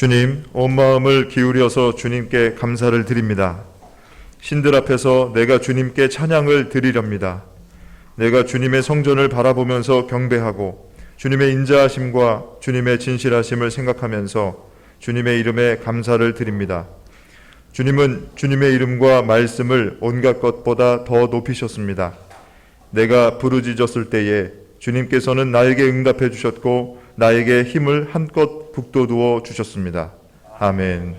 주님, 온 마음을 기울여서 주님께 감사를 드립니다. 신들 앞에서 내가 주님께 찬양을 드리렵니다. 내가 주님의 성전을 바라보면서 경배하고 주님의 인자하심과 주님의 진실하심을 생각하면서 주님의 이름에 감사를 드립니다. 주님은 주님의 이름과 말씀을 온갖 것보다 더 높이셨습니다. 내가 부르짖었을 때에 주님께서는 나에게 응답해 주셨고 나에게 힘을 한껏 북돋우어 주셨습니다. 아멘.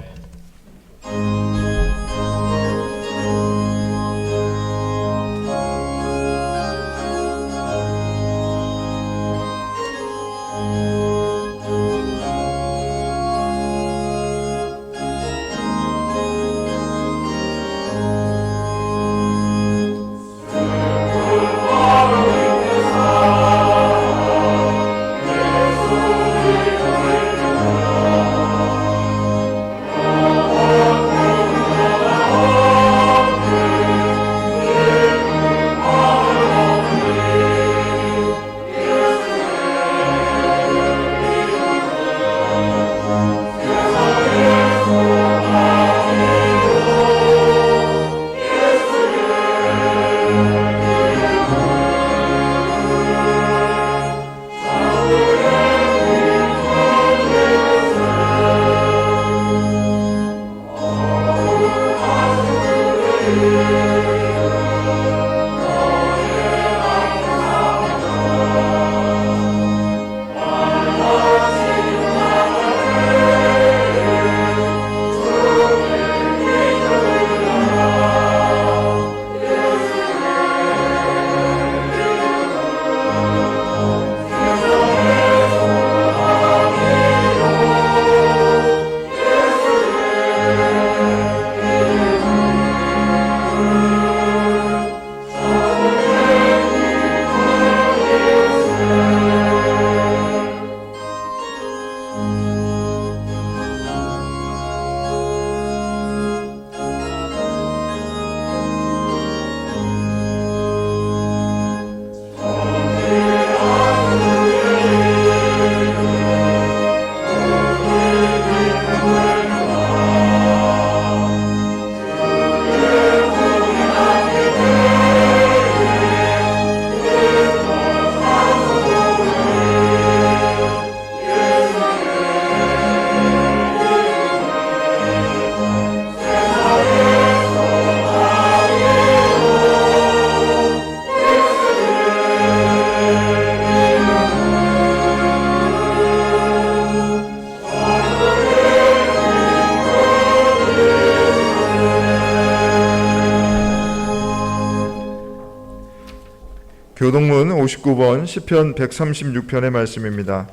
교동문 59번 시편 136편의 말씀입니다.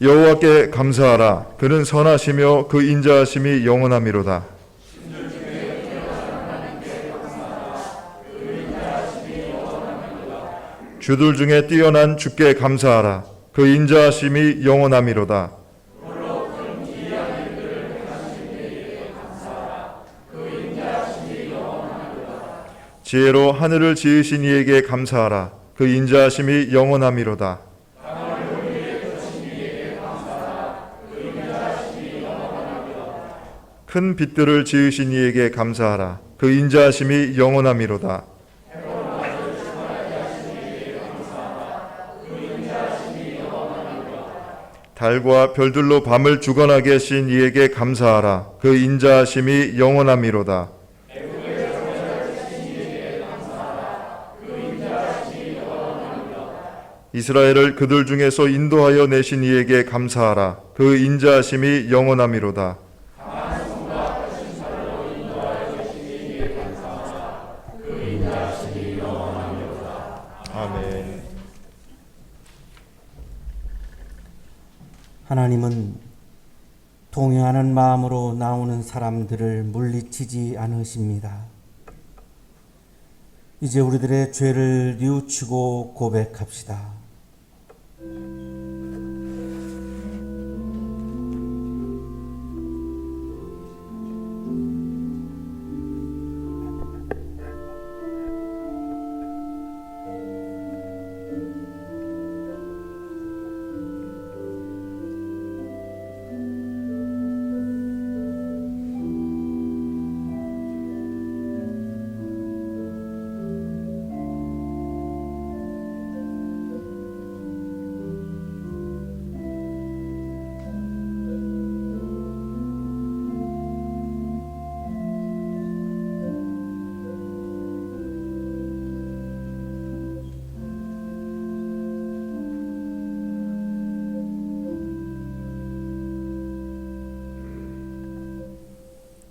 여호와께 감사하라. 그는 선하시며 그 인자하심이 영원함이로다. 주들 중에 뛰어난 주께 감사하라. 그 인자하심이 영원함이로다. 지혜로 하늘을 지으신 이에게 감사하라. 그 인자하심이 영원함이로다. 큰 빛들을 지으신 이에게 감사하라. 그 인자하심이 영원함이로다. 달과 별들로 밤을 주관하게 하신 이에게 감사하라. 그 인자하심이 영원함이로다. 이스라엘을 그들 중에서 인도하여 내신 이에게 감사하라. 그 인자하심이 영원함이로다. 아멘. 하나님은 동요하는 마음으로 나오는 사람들을 물리치지 않으십니다. 이제 우리들의 죄를 뉘우치고 고백합시다.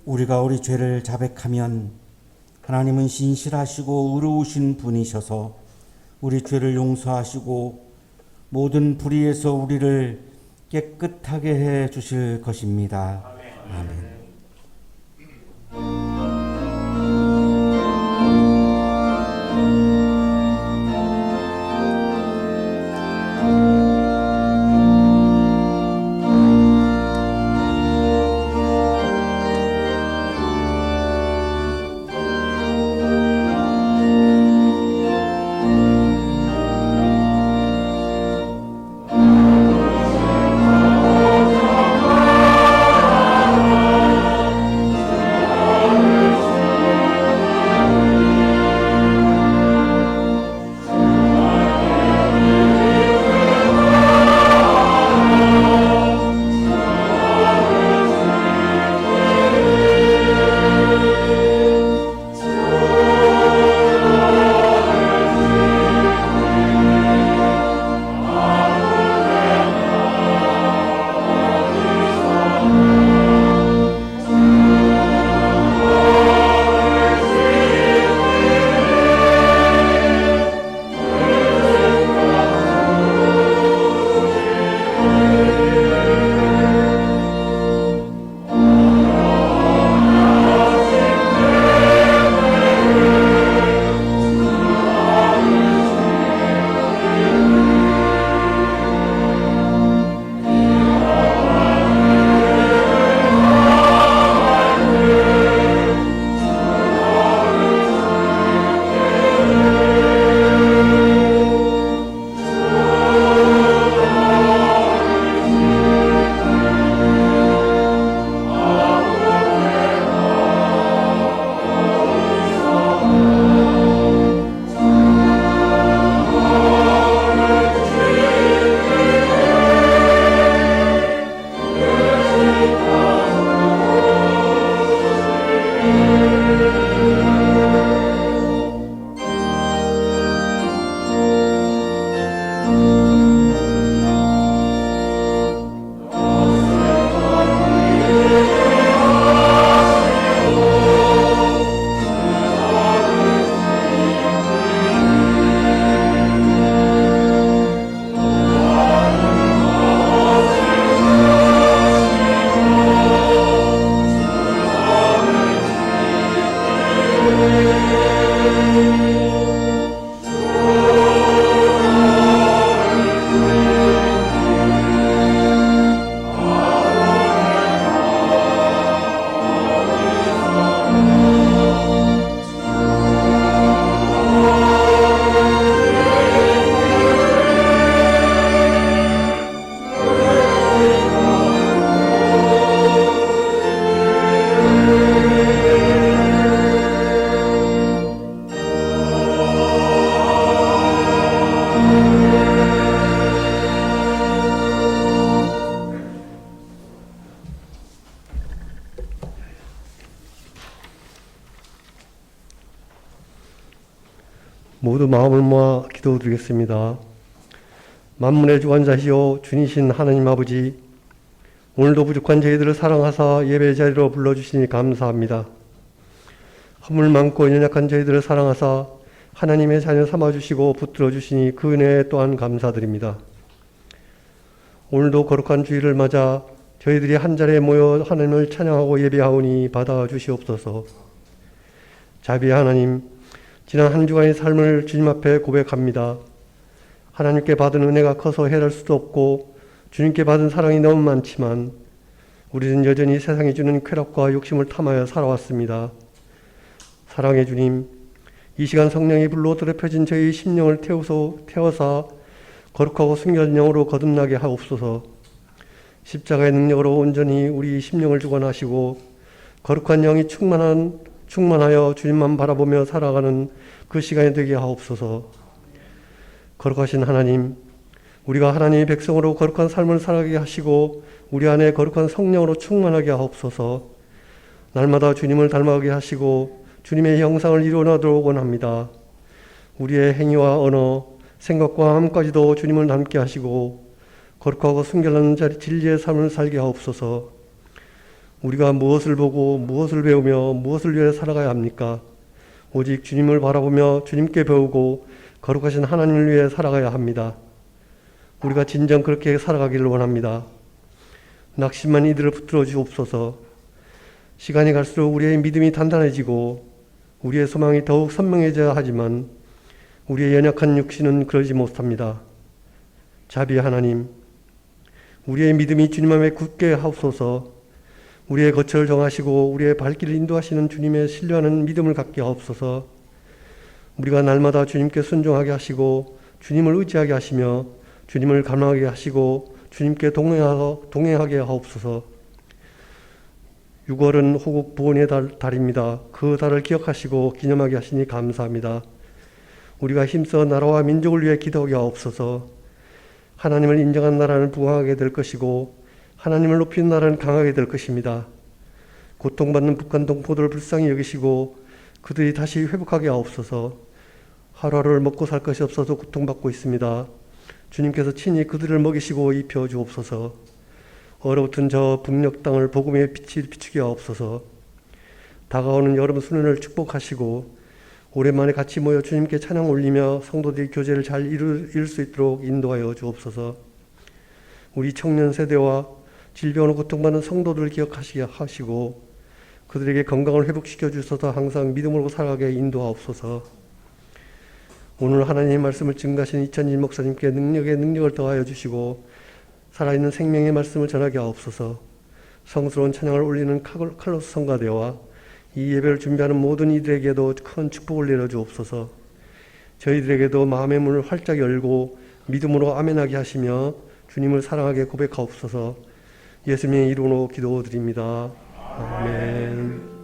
우리가 우리 죄를 자백하면 하나님은 신실하시고 의로우신 분이셔서 우리 죄를 용서하시고 모든 불의에서 우리를 깨끗하게 해 주실 것입니다. 아멘. 모두 마음을 모아 기도드리겠습니다. 만문의 주관자시오 주니신 하나님 아버지, 오늘도 부족한 저희들을 사랑하사 예배 자리로 불러주시니 감사합니다. 허물 많고 연약한 저희들을 사랑하사 하나님의 자녀 삼아주시고 붙들어주시니 그 은혜 또한 감사드립니다. 오늘도 거룩한 주일을 맞아 저희들이 한자리에 모여 하나님을 찬양하고 예배하오니 받아주시옵소서. 자비의 하나님, 지난 한 주간의 삶을 주님 앞에 고백합니다. 하나님께 받은 은혜가 커서 헤아릴 수도 없고 주님께 받은 사랑이 너무 많지만 우리는 여전히 세상이 주는 쾌락과 욕심을 탐하여 살아왔습니다. 사랑의 주님, 이 시간 성령이 불로 더럽혀진 저희 심령을 태워서 거룩하고 순결한 영으로 거듭나게 하옵소서. 십자가의 능력으로 온전히 우리 심령을 주관하시고 거룩한 영이 충만하여 주님만 바라보며 살아가는 그 시간이 되게 하옵소서. 거룩하신 하나님, 우리가 하나님의 백성으로 거룩한 삶을 살아가게 하시고 우리 안에 거룩한 성령으로 충만하게 하옵소서. 날마다 주님을 닮아가게 하시고 주님의 형상을 이루어나도록 원합니다. 우리의 행위와 언어, 생각과 마음까지도 주님을 닮게 하시고 거룩하고 순결한 진리의 삶을 살게 하옵소서. 우리가 무엇을 보고 무엇을 배우며 무엇을 위해 살아가야 합니까? 오직 주님을 바라보며 주님께 배우고 거룩하신 하나님을 위해 살아가야 합니다. 우리가 진정 그렇게 살아가기를 원합니다. 낙심한 이들을 붙들어 주옵소서. 시간이 갈수록 우리의 믿음이 단단해지고 우리의 소망이 더욱 선명해져야 하지만 우리의 연약한 육신은 그러지 못합니다. 자비 하나님, 우리의 믿음이 주님 앞에 굳게 하옵소서. 우리의 거처를 정하시고 우리의 발길을 인도하시는 주님의 신뢰하는 믿음을 갖게 하옵소서. 우리가 날마다 주님께 순종하게 하시고 주님을 의지하게 하시며 주님을 갈망하게 하시고 주님께 동행하게 하옵소서. 6월은 호국 부원의 달입니다. 그 달을 기억하시고 기념하게 하시니 감사합니다. 우리가 힘써 나라와 민족을 위해 기도하게 하옵소서. 하나님을 인정한 나라는 부강하게 될 것이고 하나님을 높이는 나라는 강하게 될 것입니다. 고통받는 북한 동포들을 불쌍히 여기시고 그들이 다시 회복하게 하옵소서. 하루하루를 먹고 살 것이 없어서 고통받고 있습니다. 주님께서 친히 그들을 먹이시고 입혀 주옵소서. 얼어붙은 저 북녘 땅을 복음의 빛이 비추게 하옵소서. 다가오는 여름 수련을 축복하시고 오랜만에 같이 모여 주님께 찬양 올리며 성도들이 교제를 잘 이룰 수 있도록 인도하여 주옵소서. 우리 청년 세대와 질병으로 고통받는 성도들을 기억하시게 하시고 그들에게 건강을 회복시켜 주셔서 항상 믿음으로 살아가게 인도하옵소서. 오늘 하나님의 말씀을 증가하신 이찬일 목사님께 능력에 능력을 더하여 주시고 살아있는 생명의 말씀을 전하게 하옵소서. 성스러운 찬양을 올리는 칼로스 성가대와 이 예배를 준비하는 모든 이들에게도 큰 축복을 내려주옵소서. 저희들에게도 마음의 문을 활짝 열고 믿음으로 아멘하게 하시며 주님을 사랑하게 고백하옵소서. 예수님의 이름으로 기도드립니다. 아멘.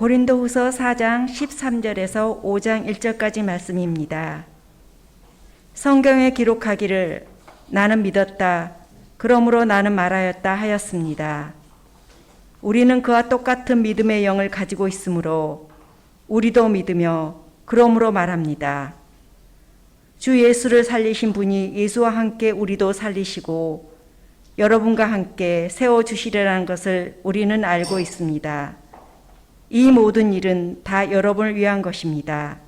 고린도후서 4장 13절에서 5장 1절까지 말씀입니다. 성경에 기록하기를 나는 믿었다. 그러므로 나는 말하였다 하였습니다. 우리는 그와 똑같은 믿음의 영을 가지고 있으므로 우리도 믿으며 그러므로 말합니다. 주 예수를 살리신 분이 예수와 함께 우리도 살리시고 여러분과 함께 세워주시리라는 것을 우리는 알고 있습니다. 이 모든 일은 다 여러분을 위한 것입니다.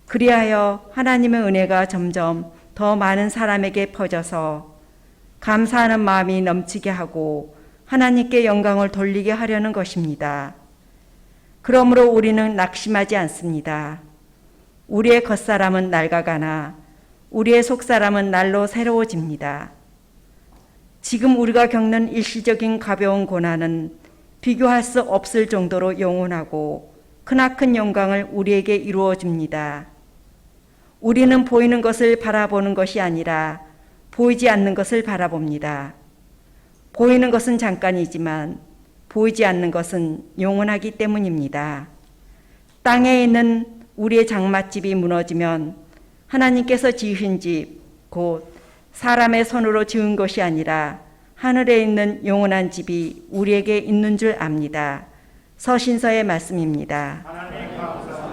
그리하여 하나님의 은혜가 점점 더 많은 사람에게 퍼져서 감사하는 마음이 넘치게 하고 하나님께 영광을 돌리게 하려는 것입니다. 그러므로 우리는 낙심하지 않습니다. 우리의 겉사람은 낡아가나 우리의 속사람은 날로 새로워집니다. 지금 우리가 겪는 일시적인 가벼운 고난은 비교할 수 없을 정도로 영원하고 크나큰 영광을 우리에게 이루어 줍니다. 우리는 보이는 것을 바라보는 것이 아니라 보이지 않는 것을 바라봅니다. 보이는 것은 잠깐이지만 보이지 않는 것은 영원하기 때문입니다. 땅에 있는 우리의 장맛집이 무너지면 하나님께서 지으신 집, 곧 사람의 손으로 지은 것이 아니라 하늘에 있는 영원한 집이 우리에게 있는 줄 압니다. 서신서의 말씀입니다. 하나님 감사합니다.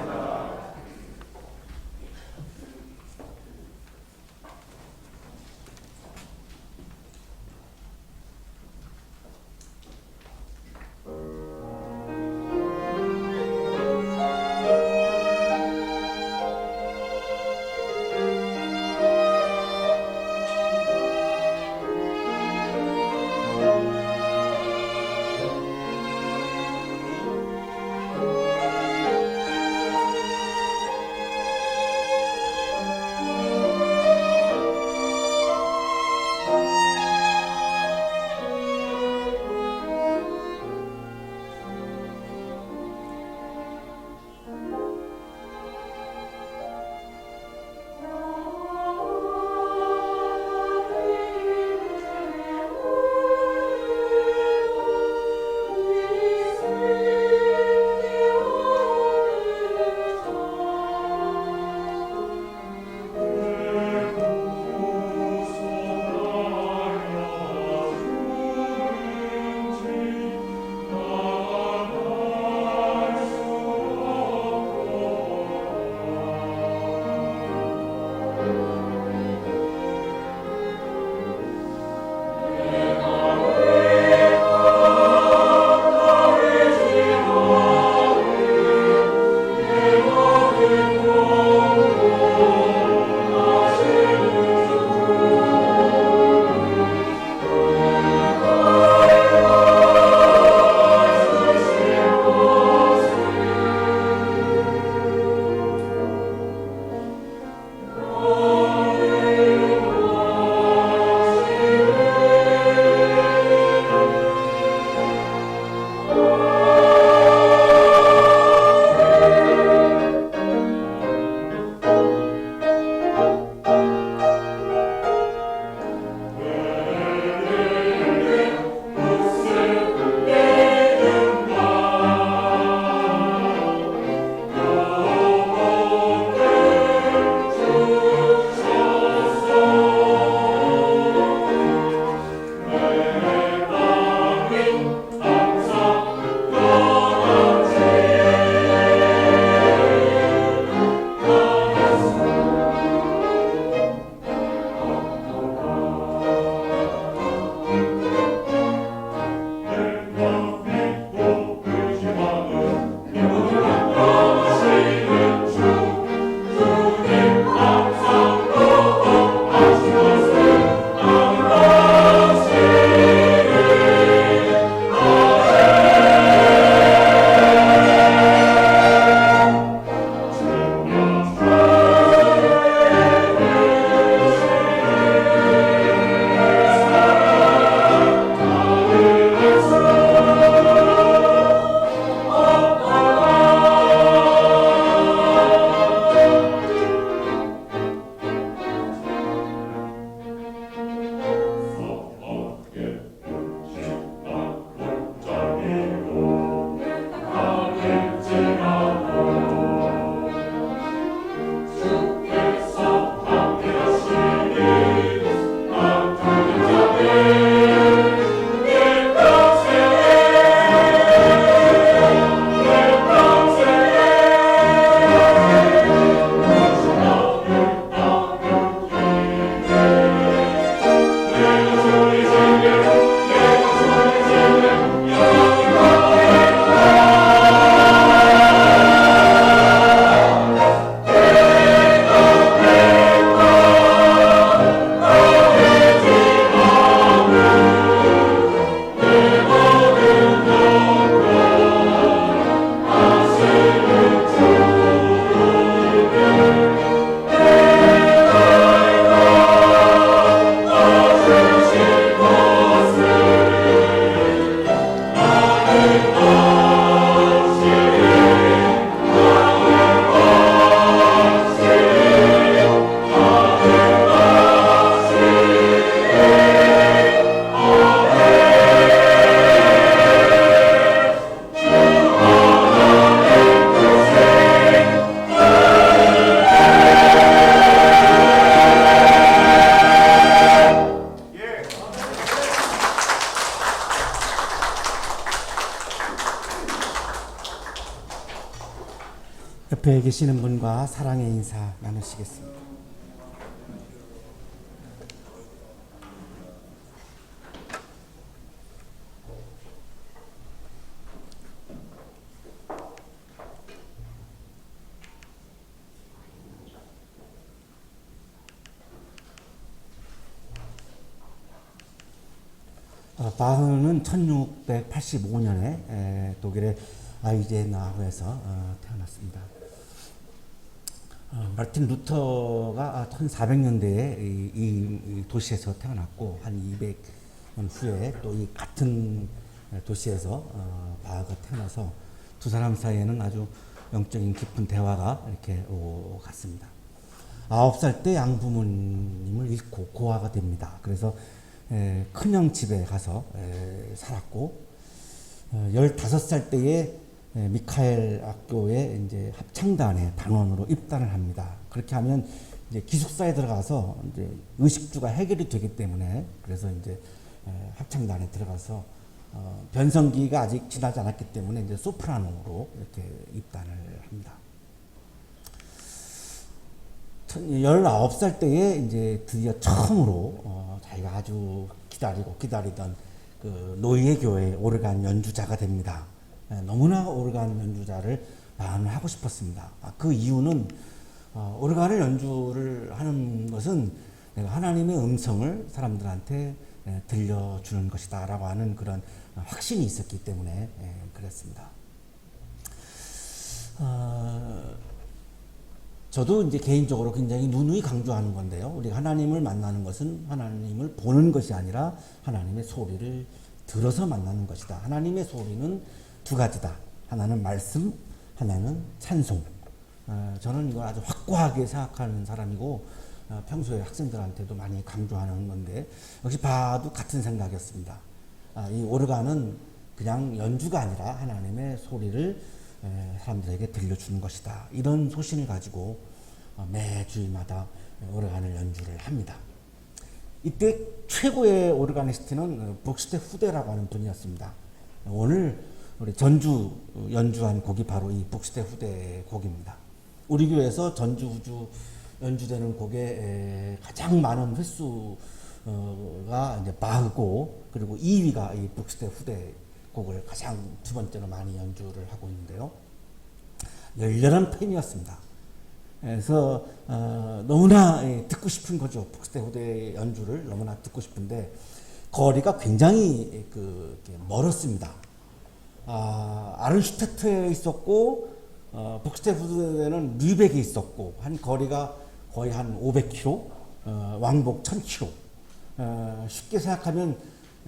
계시는 분과 사랑의 인사 나누시겠습니다. 바흐는 1685년에 독일의 아이젠하우에서 태어났습니다. 마르틴 루터가 1400년대에 이 도시에서 태어났고 한 200년 후에 또 이 같은 도시에서 바흐가 태어나서 두 사람 사이에는 아주 영적인 깊은 대화가 이렇게 갔습니다. 9살 때 양부모님을 잃고 고아가 됩니다. 그래서 큰형 집에 가서 살았고 15살 때에 미카엘 학교에 이제 합창단의 단원으로 입단을 합니다. 그렇게 하면 이제 기숙사에 들어가서 이제 의식주가 해결이 되기 때문에 그래서 이제 합창단에 들어가서 변성기가 아직 지나지 않았기 때문에 이제 소프라노로 이렇게 입단을 합니다. 19살 때에 이제 드디어 처음으로 자기가 아주 기다리던 그 노예 교회 오르간 연주자가 됩니다. 너무나 오르간 연주자를 하고 싶었습니다. 그 이유는 오르간을 연주를 하는 것은 내가 하나님의 음성을 사람들한테 들려주는 것이다 라고 하는 그런 확신이 있었기 때문에 그랬습니다. 저도 이제 개인적으로 굉장히 누누이 강조하는 건데요. 우리가 하나님을 만나는 것은 하나님을 보는 것이 아니라 하나님의 소리를 들어서 만나는 것이다. 하나님의 소리는 두 가지다. 하나는 말씀, 하나는 찬송. 저는 이걸 아주 확고하게 생각하는 사람이고 평소에 학생들한테도 많이 강조하는 건데 역시 바도 같은 생각이었습니다. 이 오르간은 그냥 연주가 아니라 하나님의 소리를 사람들에게 들려주는 것이다. 이런 소신을 가지고 매 주일마다 오르간을 연주를 합니다. 이때 최고의 오르가니스트는 북슈테 후데라고 하는 분이었습니다. 오늘 우리 전주 연주한 곡이 바로 이 북슈테 후데 곡입니다. 우리 교회에서 전주 후주 연주되는 곡에 가장 많은 횟수가 이제 바흐고 그리고 2위가 이 북슈테 후데 곡을 가장 두 번째로 많이 연주를 하고 있는데요. 열렬한 팬이었습니다. 그래서 너무나 듣고 싶은 거죠. 북슈테 후대 연주를 너무나 듣고 싶은데 거리가 굉장히 멀었습니다. 아른슈타트에 있었고 북슈테 후대는 류벡에 있었고 한 거리가 거의 한 500km, 왕복 1000km. 쉽게 생각하면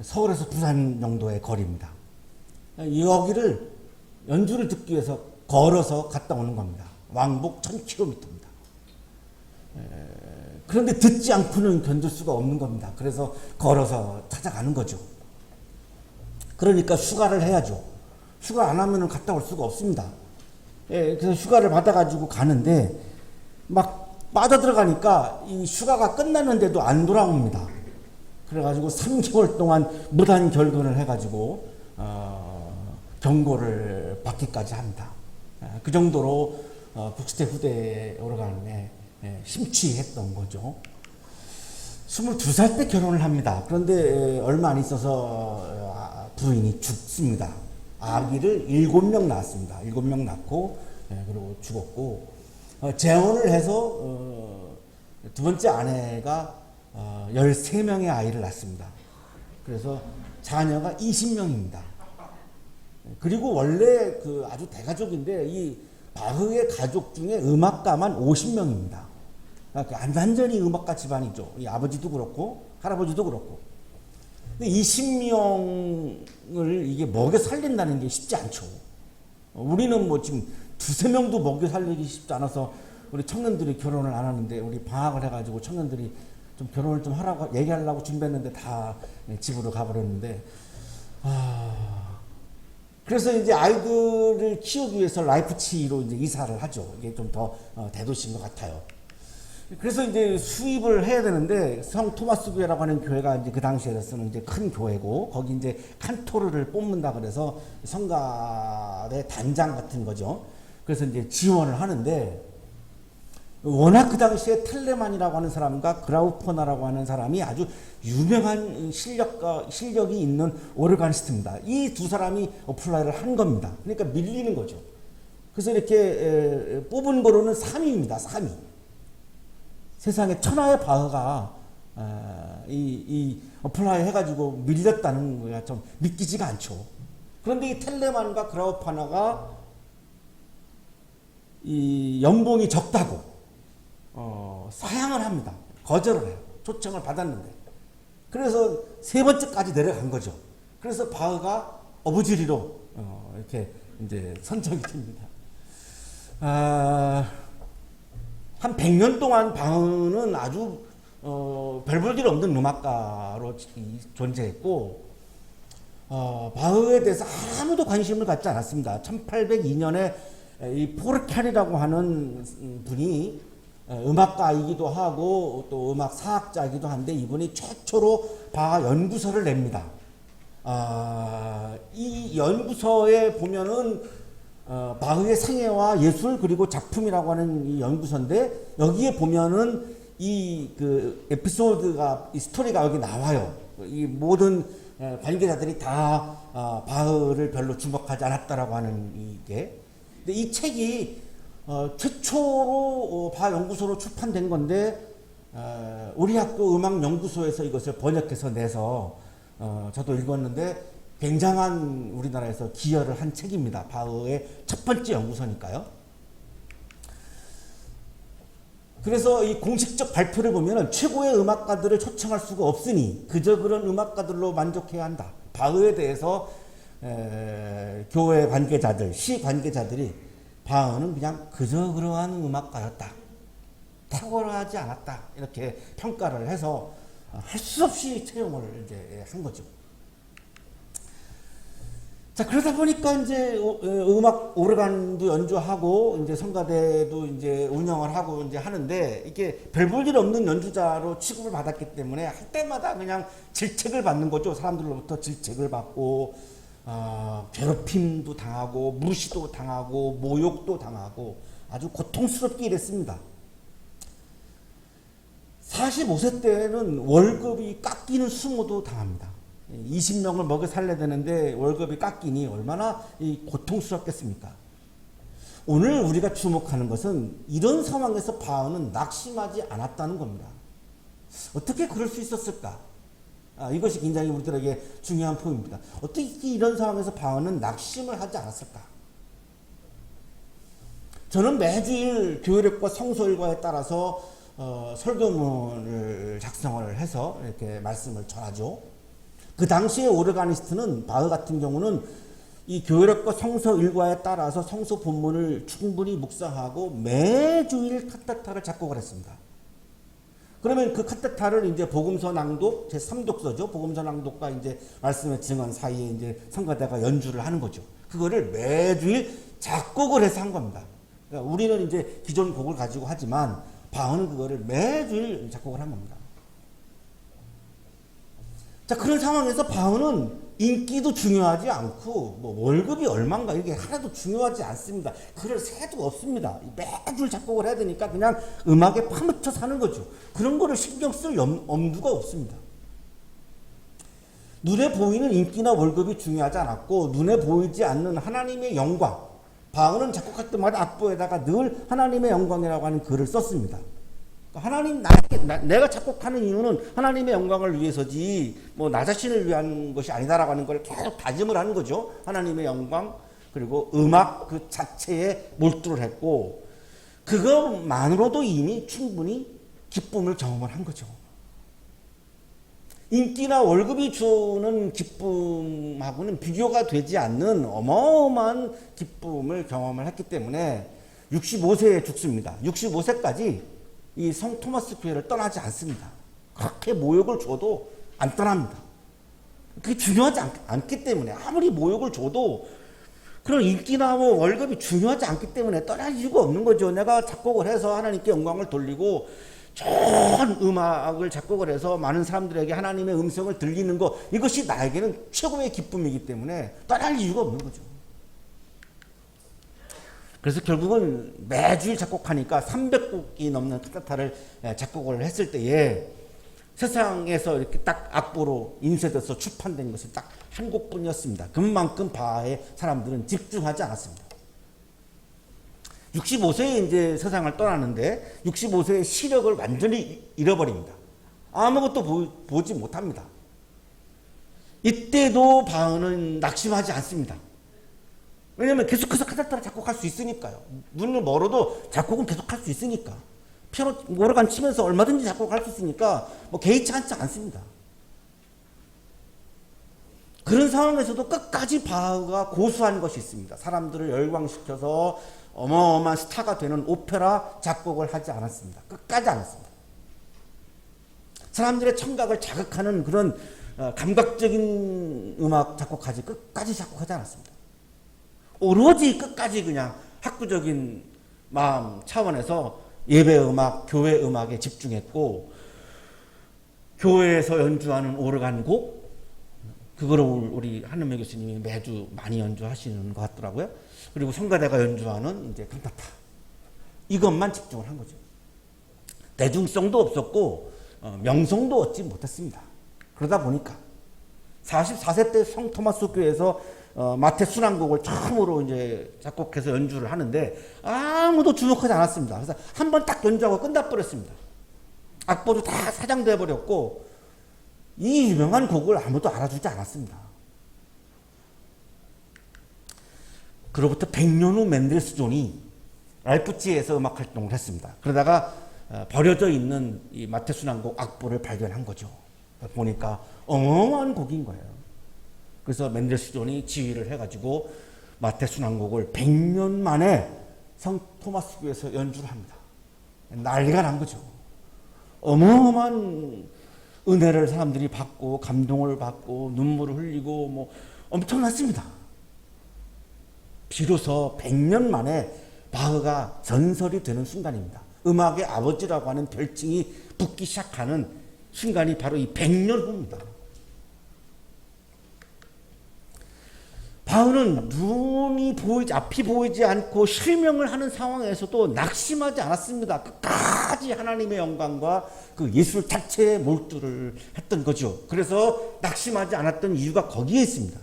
서울에서 부산 정도의 거리입니다. 여기를 연주를 듣기 위해서 걸어서 갔다 오는 겁니다. 왕복 1000km입니다. 그런데 듣지 않고는 견딜 수가 없는 겁니다. 그래서 걸어서 찾아가는 거죠. 그러니까 휴가를 해야죠. 휴가 안 하면 갔다 올 수가 없습니다. 그래서 휴가를 받아가지고 가는데 막 빠져들어가니까 이 휴가가 끝났는데도 안 돌아옵니다. 그래가지고 3개월 동안 무단 결근을 해가지고 경고를 받기까지 합니다. 그 정도로 북슈테 후대 오르간에 심취했던 거죠. 22살 때 결혼을 합니다. 그런데 얼마 안 있어서 부인이 죽습니다. 아기를 7명 낳았습니다. 7명 낳고 그리고 죽었고 재혼을 해서 두 번째 아내가 13명의 아이를 낳습니다. 그래서 자녀가 20명입니다. 그리고 원래 그 아주 대가족인데 이 바흐의 가족 중에 음악가만 50명입니다. 그러니까 완전히 음악가 집안이죠. 이 아버지도 그렇고 할아버지도 그렇고. 근데 20명을 이게 먹여 살린다는 게 쉽지 않죠. 우리는 뭐 지금 두세 명도 먹여 살리기 쉽지 않아서 우리 청년들이 결혼을 안 하는데 우리 방학을 해가지고 청년들이 좀 결혼을 좀 하라고 얘기하려고 준비했는데 다 집으로 가버렸는데 그래서 이제 아이들을 키우기 위해서 라이프치히로 이제 이사를 하죠. 이게 좀 더 대도시인 것 같아요. 그래서 이제 수입을 해야 되는데 성 토마스 교회라고 하는 교회가 이제 그 당시에서는 이제 큰 교회고 거기 이제 칸토르를 뽑는다 그래서 성가의 단장 같은 거죠. 그래서 이제 지원을 하는데 워낙 그 당시에 텔레만이라고 하는 사람과 그라우퍼나라고 하는 사람이 아주 유명한 실력이 있는 오르가니스트입니다. 이 두 사람이 어플라이를 한 겁니다. 그러니까 밀리는 거죠. 그래서 이렇게 뽑은 거로는 3위입니다. 3위. 세상에 천하의 바흐가 이 어플라이 해가지고 밀렸다는 거가 좀 믿기지가 않죠. 그런데 이 텔레만과 그라우파나가 이 연봉이 적다고 사양을 합니다. 거절을 해요. 초청을 받았는데. 그래서 세 번째까지 내려간 거죠. 그래서 바흐가 어부지리로 이렇게 이제 선정이 됩니다. 한 100년 동안 바흐는 아주 별 볼 일 없는 음악가로 존재했고 바흐에 대해서 아무도 관심을 갖지 않았습니다. 1802년에 이 포르칸이라고 하는 분이 음악가이기도 하고 또 음악 사학자이기도 한데 이분이 최초로 바하 연구서를 냅니다. 이 연구서에 보면은 바흐의 생애와 예술 그리고 작품이라고 하는 이 연구서인데 여기에 보면은 이 그 에피소드가 이 스토리가 여기 나와요. 이 모든 관계자들이 다 바흐를 별로 주목하지 않았다라고 하는 이게. 근데 이 책이 최초로 바하 연구소로 출판된 건데 우리 학교 음악 연구소에서 이것을 번역해서 내서 저도 읽었는데 굉장한 우리나라에서 기여를 한 책입니다. 바흐의 첫 번째 연구서니까요. 그래서 이 공식적 발표를 보면 최고의 음악가들을 초청할 수가 없으니 그저 그런 음악가들로 만족해야 한다. 바흐에 대해서 교회 관계자들, 시 관계자들이 바흐는 그냥 그저 그러한 음악가였다. 탁월하지 않았다. 이렇게 평가를 해서 할 수 없이 채용을 이제 한 거죠. 자, 그러다 보니까 이제 음악 오르간도 연주하고 이제 성가대도 이제 운영을 하고 이제 하는데 이게 별 볼 일 없는 연주자로 취급을 받았기 때문에 할 때마다 그냥 질책을 받는 거죠. 사람들로부터 질책을 받고 괴롭힘도 당하고 무시도 당하고 모욕도 당하고 아주 고통스럽게 일했습니다. 45세 때는 월급이 깎이는 수모도 당합니다. 20명을 먹여 살려야 되는데 월급이 깎이니 얼마나 고통스럽겠습니까? 오늘 우리가 주목하는 것은 이런 상황에서 바흐는 낙심하지 않았다는 겁니다. 어떻게 그럴 수 있었을까? 이것이 굉장히 우리들에게 중요한 포인트입니다. 어떻게 이런 상황에서 바흐는 낙심을 하지 않았을까? 저는 매주일 교회력과 성소일과에 따라서 설교문을 작성을 해서 이렇게 말씀을 전하죠. 그 당시의 오르가니스트는 바흐 같은 경우는 이 교회력과 성서 일과에 따라서 성서 본문을 충분히 묵상하고 매주일 카타타를 작곡을 했습니다. 그러면 그 카타타를 이제 복음서 낭독 제 3독서죠. 복음서 낭독과 이제 말씀의 증언 사이에 이제 성가대가 연주를 하는 거죠. 그거를 매주일 작곡을 해서 한 겁니다. 그러니까 우리는 이제 기존 곡을 가지고 하지만 바흐는 그거를 매주일 작곡을 한 겁니다. 자, 그런 상황에서 바흐는 인기도 중요하지 않고 뭐 월급이 얼마인가 이게 하나도 중요하지 않습니다. 그럴 새도 없습니다. 매주 작곡을 해야 되니까 그냥 음악에 파묻혀 사는 거죠. 그런 거를 신경 쓸 엄두가 없습니다. 눈에 보이는 인기나 월급이 중요하지 않았고 눈에 보이지 않는 하나님의 영광. 바흐는 작곡할 때마다 악보에다가 늘 하나님의 영광이라고 하는 글을 썼습니다. 하나님 내가 작곡하는 이유는 하나님의 영광을 위해서지 뭐 나 자신을 위한 것이 아니다라고 하는 걸 계속 다짐을 하는 거죠. 하나님의 영광 그리고 음악 그 자체에 몰두를 했고 그것만으로도 이미 충분히 기쁨을 경험을 한 거죠. 인기나 월급이 주는 기쁨하고는 비교가 되지 않는 어마어마한 기쁨을 경험을 했기 때문에 65세에 죽습니다. 65세까지 이 성 토마스 교회를 떠나지 않습니다. 그렇게 모욕을 줘도 안 떠납니다. 그게 중요하지 않기 때문에 아무리 모욕을 줘도 그런 인기나 뭐 월급이 중요하지 않기 때문에 떠날 이유가 없는 거죠. 내가 작곡을 해서 하나님께 영광을 돌리고 좋은 음악을 작곡을 해서 많은 사람들에게 하나님의 음성을 들리는 것 이것이 나에게는 최고의 기쁨이기 때문에 떠날 이유가 없는 거죠. 그래서 결국은 매주일 작곡하니까 300곡이 넘는 칸타타를 작곡을 했을 때에 세상에서 이렇게 딱 악보로 인쇄돼서 출판된 것이 딱 한 곡뿐이었습니다. 그만큼 바하의 사람들은 집중하지 않았습니다. 65세에 이제 세상을 떠나는데 65세의 시력을 완전히 잃어버립니다. 아무것도 보지 못합니다. 이때도 바흐는 낙심하지 않습니다. 왜냐하면 계속해서 칸타타를 작곡할 수 있으니까요. 눈을 멀어도 작곡은 계속할 수 있으니까. 피아노 오르간 치면서 얼마든지 작곡할 수 있으니까 뭐 개의치 않습니다. 그런 상황에서도 끝까지 바흐가 고수한 것이 있습니다. 사람들을 열광시켜서 어마어마한 스타가 되는 오페라 작곡을 하지 않았습니다. 끝까지 않았습니다. 사람들의 청각을 자극하는 그런 감각적인 음악 작곡하지 끝까지 작곡하지 않았습니다. 오로지 끝까지 그냥 학구적인 마음 차원에서 예배 음악, 교회 음악에 집중했고, 교회에서 연주하는 오르간 곡, 그거를 우리 한은명 교수님이 매주 많이 연주하시는 것 같더라고요. 그리고 성가대가 연주하는 이제 칸타타, 이것만 집중을 한 거죠. 대중성도 없었고 명성도 얻지 못했습니다. 그러다 보니까 44세 때 성토마스 교회에서 마태 순환곡을 처음으로 이제 작곡해서 연주를 하는데 아무도 주목하지 않았습니다. 그래서 한 번 딱 연주하고 끝나버렸습니다. 악보도 다 사장돼 버렸고 이 유명한 곡을 아무도 알아주지 않았습니다. 그로부터 100년 후 맨델스존이 라이프치히에서 음악 활동을 했습니다. 그러다가 버려져 있는 이 마태 순환곡 악보를 발견한 거죠. 보니까 어마어마한 곡인 거예요. 그래서 맨델스존이 지휘를 해가지고 마태 순환곡을 100년 만에 성 토마스 교회에서 연주를 합니다. 난리가 난 거죠. 어마어마한 은혜를 사람들이 받고 감동을 받고 눈물을 흘리고 뭐 엄청났습니다. 비로소 100년 만에 바흐가 전설이 되는 순간입니다. 음악의 아버지라고 하는 별칭이 붙기 시작하는 순간이 바로 이 100년 후입니다. 바흐는 앞이 보이지 않고 실명을 하는 상황에서도 낙심하지 않았습니다. 끝까지 하나님의 영광과 그 예술 자체에 몰두를 했던 거죠. 그래서 낙심하지 않았던 이유가 거기에 있습니다.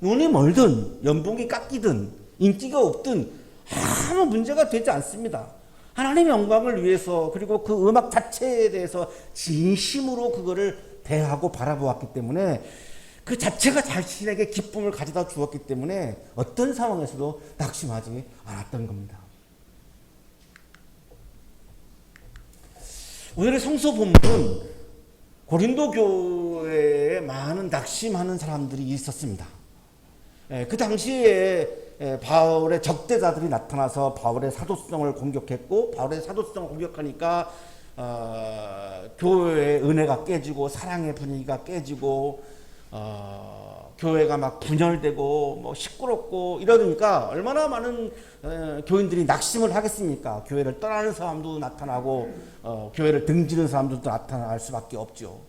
눈이 멀든 연봉이 깎이든 인기가 없든 아무 문제가 되지 않습니다. 하나님의 영광을 위해서 그리고 그 음악 자체에 대해서 진심으로 그거를 대하고 바라보았기 때문에 그 자체가 자신에게 기쁨을 가져다 주었기 때문에 어떤 상황에서도 낙심하지 않았던 겁니다. 오늘의 성서 본문은 고린도 교회에 많은 낙심하는 사람들이 있었습니다. 그 당시에 바울의 적대자들이 나타나서 바울의 사도성을 공격했고 바울의 사도성을 공격하니까 교회의 은혜가 깨지고 사랑의 분위기가 깨지고 교회가 막 분열되고 뭐 시끄럽고 이러니까 얼마나 많은 교인들이 낙심을 하겠습니까? 교회를 떠나는 사람도 나타나고 교회를 등지는 사람들도 나타날 수밖에 없죠.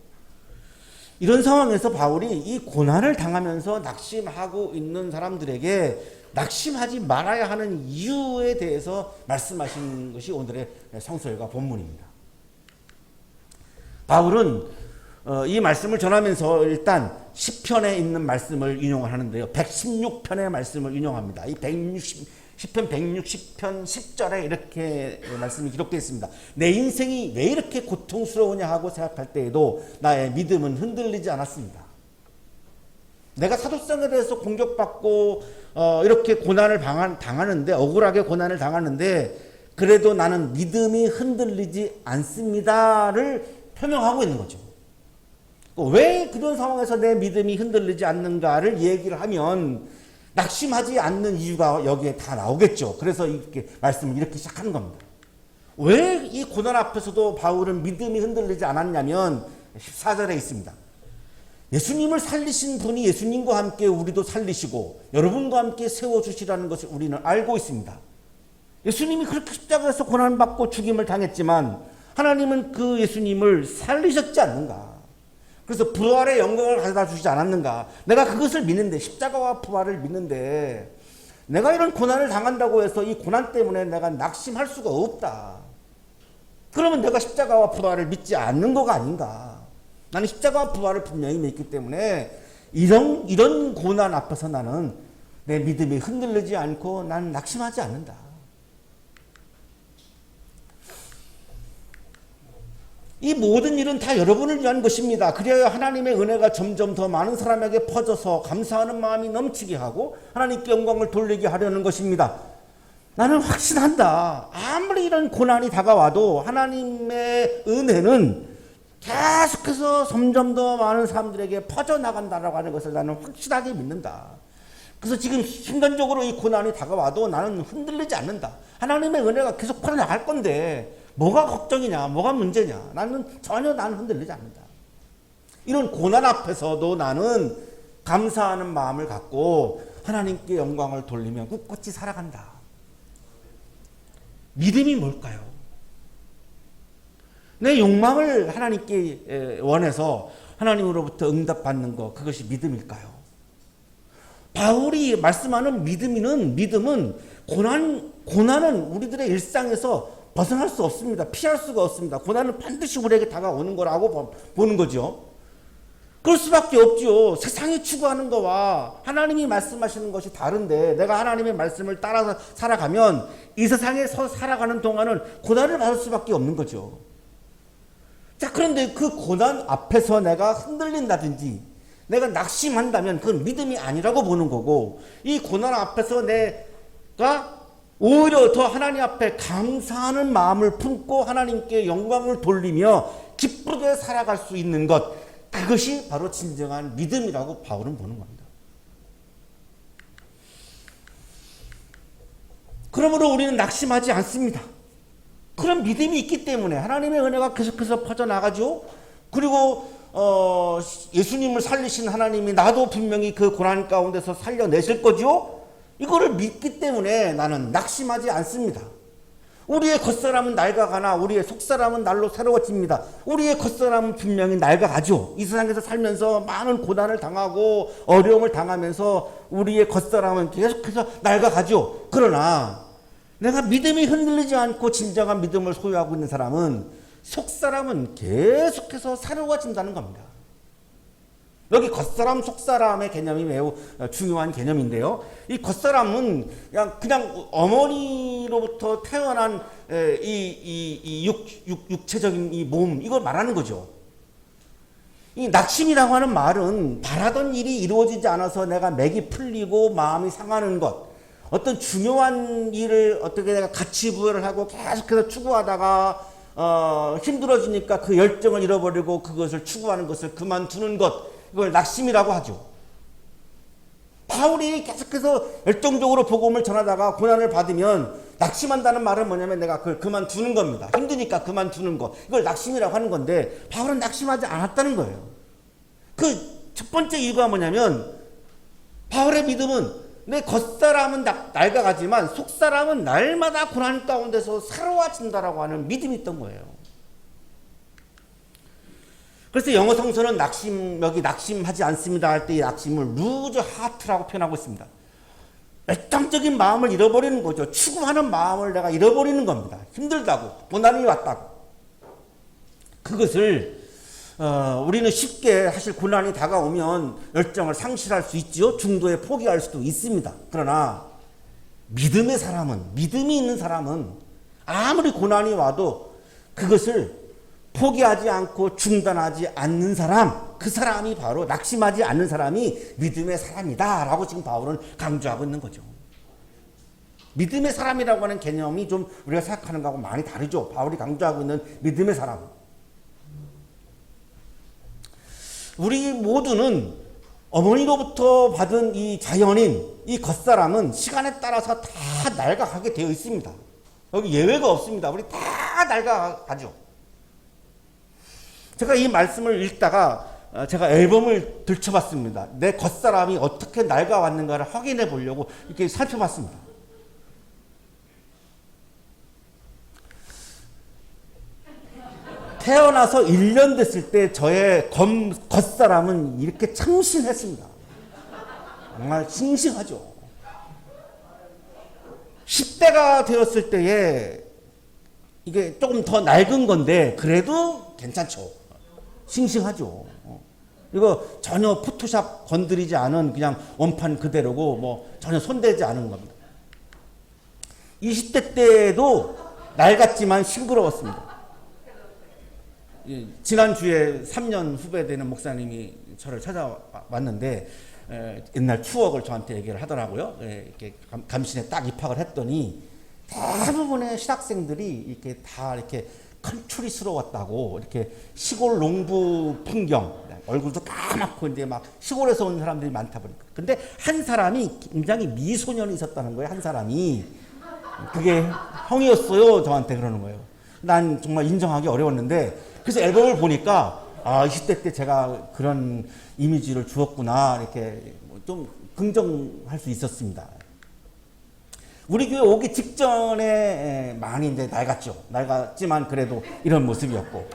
이런 상황에서 바울이 이 고난을 당하면서 낙심하고 있는 사람들에게 낙심하지 말아야 하는 이유에 대해서 말씀하신 것이 오늘의 성서일과 본문입니다. 바울은 이 말씀을 전하면서 일단 시편에 있는 말씀을 인용을 하는데요. 116편의 말씀을 인용합니다. 이 10편 160편 10절에 이렇게 말씀이 기록되어 있습니다. 내 인생이 왜 이렇게 고통스러우냐 하고 생각할 때에도 나의 믿음은 흔들리지 않았습니다. 내가 사도성에 대해서 공격받고 이렇게 고난을 당하는데 억울하게 고난을 당하는데 그래도 나는 믿음이 흔들리지 않습니다를 표명하고 있는 거죠. 왜 그런 상황에서 내 믿음이 흔들리지 않는가를 얘기를 하면 낙심하지 않는 이유가 여기에 다 나오겠죠. 그래서 이렇게 말씀을 이렇게 시작하는 겁니다. 왜 이 고난 앞에서도 바울은 믿음이 흔들리지 않았냐면 14절에 있습니다. 예수님을 살리신 분이 예수님과 함께 우리도 살리시고 여러분과 함께 세워주시라는 것을 우리는 알고 있습니다. 예수님이 그렇게 십자가에서 고난받고 죽임을 당했지만 하나님은 그 예수님을 살리셨지 않는가? 그래서 부활의 영광을 가져다 주시지 않았는가? 내가 그것을 믿는데 십자가와 부활을 믿는데 내가 이런 고난을 당한다고 해서 이 고난 때문에 내가 낙심할 수가 없다. 그러면 내가 십자가와 부활을 믿지 않는 거가 아닌가. 나는 십자가와 부활을 분명히 믿기 때문에 이런 고난 앞에서 나는 내 믿음이 흔들리지 않고 나는 낙심하지 않는다. 이 모든 일은 다 여러분을 위한 것입니다. 그래야 하나님의 은혜가 점점 더 많은 사람에게 퍼져서 감사하는 마음이 넘치게 하고 하나님께 영광을 돌리게 하려는 것입니다. 나는 확신한다. 아무리 이런 고난이 다가와도 하나님의 은혜는 계속해서 점점 더 많은 사람들에게 퍼져나간다라고 하는 것을 나는 확실하게 믿는다. 그래서 지금 순간적으로 이 고난이 다가와도 나는 흔들리지 않는다. 하나님의 은혜가 계속 퍼져나갈 건데 뭐가 걱정이냐, 뭐가 문제냐. 나는 흔들리지 않는다. 이런 고난 앞에서도 나는 감사하는 마음을 갖고 하나님께 영광을 돌리며 꿋꿋이 살아간다. 믿음이 뭘까요? 내 욕망을 하나님께 원해서 하나님으로부터 응답받는 것, 그것이 믿음일까요? 바울이 말씀하는 믿음은 고난은 우리들의 일상에서 벗어날 수 없습니다. 피할 수가 없습니다. 고난은 반드시 우리에게 다가오는 거라고 보는 거죠. 그럴 수밖에 없죠. 세상이 추구하는 거와 하나님이 말씀하시는 것이 다른데 내가 하나님의 말씀을 따라서 살아가면 이 세상에서 살아가는 동안은 고난을 받을 수밖에 없는 거죠. 자, 그런데 그 고난 앞에서 내가 흔들린다든지 내가 낙심한다면 그건 믿음이 아니라고 보는 거고, 이 고난 앞에서 내가 오히려 더 하나님 앞에 감사하는 마음을 품고 하나님께 영광을 돌리며 기쁘게 살아갈 수 있는 것, 그것이 바로 진정한 믿음이라고 바울은 보는 겁니다. 그러므로 우리는 낙심하지 않습니다. 그런 믿음이 있기 때문에 하나님의 은혜가 계속해서 퍼져나가죠. 그리고 예수님을 살리신 하나님이 나도 분명히 그 고난 가운데서 살려내실 거죠. 이거를 믿기 때문에 나는 낙심하지 않습니다. 우리의 겉사람은 낡아가나 우리의 속사람은 날로 새로워집니다. 우리의 겉사람은 분명히 낡아가죠. 이 세상에서 살면서 많은 고난을 당하고 어려움을 당하면서 우리의 겉사람은 계속해서 낡아가죠. 그러나 내가 믿음이 흔들리지 않고 진정한 믿음을 소유하고 있는 사람은 속사람은 계속해서 새로워진다는 겁니다. 여기 겉사람, 속사람의 개념이 매우 중요한 개념인데요. 이 겉사람은 그냥 어머니로부터 태어난 이 육체적인 이 몸, 이걸 말하는 거죠. 이 낙심이라고 하는 말은 바라던 일이 이루어지지 않아서 내가 맥이 풀리고 마음이 상하는 것, 어떤 중요한 일을 어떻게 내가 가치 부여를 하고 계속해서 추구하다가 힘들어지니까 그 열정을 잃어버리고 그것을 추구하는 것을 그만두는 것, 이걸 낙심이라고 하죠. 바울이 계속해서 열정적으로 복음을 전하다가 고난을 받으면 낙심한다는 말은 뭐냐면 내가 그걸 그만두는 겁니다. 힘드니까 그만두는 거, 이걸 낙심이라고 하는 건데 바울은 낙심하지 않았다는 거예요. 그 첫 번째 이유가 뭐냐면 바울의 믿음은 내 겉사람은 낡아가지만 속사람은 날마다 고난 가운데서 새로워진다라고 하는 믿음이 있던 거예요. 그래서 영어 성서는 여기 낙심하지 않습니다 할 때 이 낙심을 lose heart라고 표현하고 있습니다. 애정적인 마음을 잃어버리는 거죠. 추구하는 마음을 내가 잃어버리는 겁니다. 힘들다고, 고난이 왔다고. 그것을 우리는 쉽게 사실 고난이 다가오면 열정을 상실할 수 있죠. 중도에 포기할 수도 있습니다. 그러나 믿음의 사람은, 믿음이 있는 사람은 아무리 고난이 와도 그것을 포기하지 않고 중단하지 않는 사람, 그 사람이 바로 낙심하지 않는 사람이 믿음의 사람이다 라고 지금 바울은 강조하고 있는 거죠. 믿음의 사람이라고 하는 개념이 좀 우리가 생각하는 거하고 많이 다르죠. 바울이 강조하고 있는 믿음의 사람. 우리 모두는 어머니로부터 받은 이 자연인, 이 겉사람은 시간에 따라서 다 낡아가게 되어 있습니다. 여기 예외가 없습니다. 우리 다 낡아가죠. 제가 이 말씀을 읽다가 제가 앨범을 들춰봤습니다. 내 겉사람이 어떻게 낡아왔는가를 확인해 보려고 이렇게 살펴봤습니다. 태어나서 1년 됐을 때 저의 겉사람은 이렇게 참신했습니다. 정말 싱싱하죠. 10대가 되었을 때에 이게 조금 더 낡은 건데 그래도 괜찮죠. 싱싱하죠. 이거 전혀 포토샵 건드리지 않은 그냥 원판 그대로고 뭐 전혀 손대지 않은 겁니다. 20대 때도 낡았지만 싱그러웠습니다. 지난주에 3년 후배되는 목사님이 저를 찾아왔는데 옛날 추억을 저한테 얘기를 하더라고요. 이렇게 감신에 딱 입학을 했더니 대부분의 신학생들이 이렇게 다 이렇게 컨트리스러웠다고, 이렇게 시골 농부 풍경, 얼굴도 까맣고 이제 막 시골에서 온 사람들이 많다 보니까. 근데 한 사람이 굉장히 미소년이 있었다는 거예요. 한 사람이. 그게 형이었어요. 저한테 그러는 거예요. 난 정말 인정하기 어려웠는데, 그래서 앨범을 보니까 20대 때 제가 그런 이미지를 주었구나, 이렇게 좀 긍정할 수 있었습니다. 우리 교회 오기 직전에 많이 이제 낡았죠. 낡았지만 그래도 이런 모습이었고,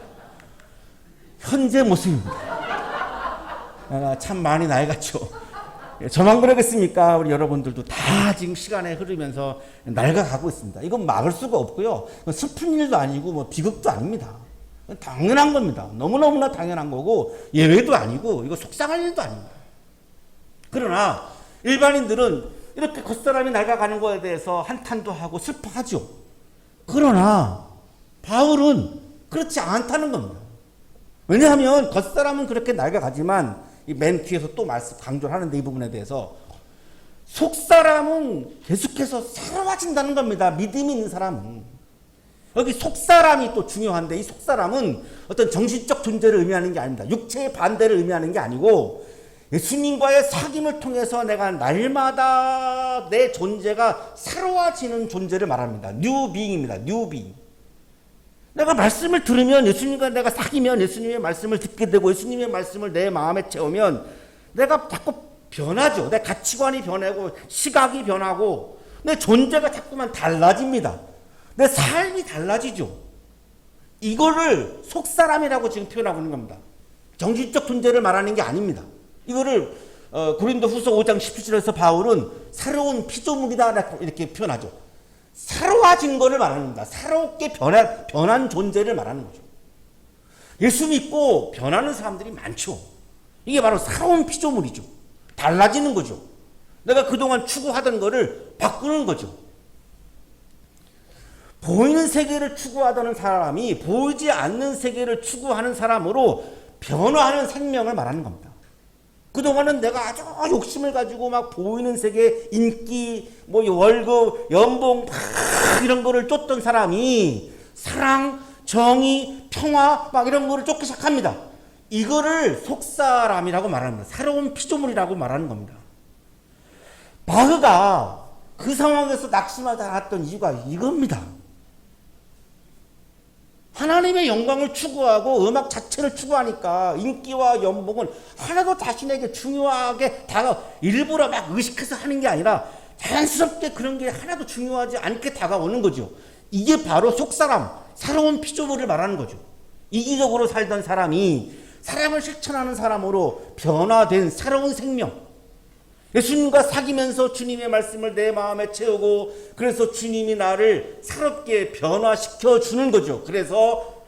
현재 모습입니다. 참 많이 낡았죠. 저만 그러겠습니까? 우리 여러분들도 다 지금 시간에 흐르면서 낡아가고 있습니다. 이건 막을 수가 없고요. 슬픈 일도 아니고 뭐 비극도 아닙니다. 당연한 겁니다. 너무너무나 당연한 거고 예외도 아니고 이거 속상할 일도 아닙니다. 그러나 일반인들은 이렇게 겉사람이 낡아가는 거에 대해서 한탄도 하고 슬퍼하죠. 그러나 바울은 그렇지 않다는 겁니다. 왜냐하면 겉사람은 그렇게 낡아가지만 이 맨 뒤에서 또 말씀 강조를 하는데, 이 부분에 대해서 속사람은 계속해서 새로워진다는 겁니다. 믿음이 있는 사람은. 여기 속사람이 또 중요한데, 이 속사람은 어떤 정신적 존재를 의미하는 게 아닙니다. 육체의 반대를 의미하는 게 아니고 예수님과의 사귐을 통해서 내가 날마다 내 존재가 새로워지는 존재를 말합니다. 뉴 비잉입니다. 뉴 비잉. 내가 말씀을 들으면, 예수님과 내가 사귀면, 예수님의 말씀을 듣게 되고 예수님의 말씀을 내 마음에 채우면 내가 자꾸 변하죠. 내 가치관이 변하고 시각이 변하고 내 존재가 자꾸만 달라집니다. 내 삶이 달라지죠. 이거를 속사람이라고 지금 표현하고 있는 겁니다. 정신적 존재를 말하는 게 아닙니다. 이거를 고린도후서 5장 17절에서 바울은 새로운 피조물이다 이렇게 표현하죠. 새로워진 것을 말하는 겁니다. 새롭게 변한 존재를 말하는 거죠. 예수 믿고 변하는 사람들이 많죠. 이게 바로 새로운 피조물이죠. 달라지는 거죠. 내가 그동안 추구하던 거를 바꾸는 거죠. 보이는 세계를 추구하던 사람이 보이지 않는 세계를 추구하는 사람으로 변화하는 생명을 말하는 겁니다. 그동안은 내가 아주 욕심을 가지고 막 보이는 세계, 인기, 뭐 월급, 연봉 막 이런 거를 쫓던 사람이 사랑, 정의, 평화 막 이런 거를 쫓기 시작합니다. 이거를 속사람이라고 말합니다. 새로운 피조물이라고 말하는 겁니다. 바흐가 그 상황에서 낙심하지 않았던 이유가 이겁니다. 하나님의 영광을 추구하고 음악 자체를 추구하니까 인기와 연봉은 하나도 자신에게 중요하게 일부러 막 의식해서 하는 게 아니라 자연스럽게 그런 게 하나도 중요하지 않게 다가오는 거죠. 이게 바로 속사람, 새로운 피조물을 말하는 거죠. 이기적으로 살던 사람이 사랑을 실천하는 사람으로 변화된 새로운 생명. 예수님과 사귀면서 주님의 말씀을 내 마음에 채우고, 그래서 주님이 나를 새롭게 변화시켜 주는 거죠. 그래서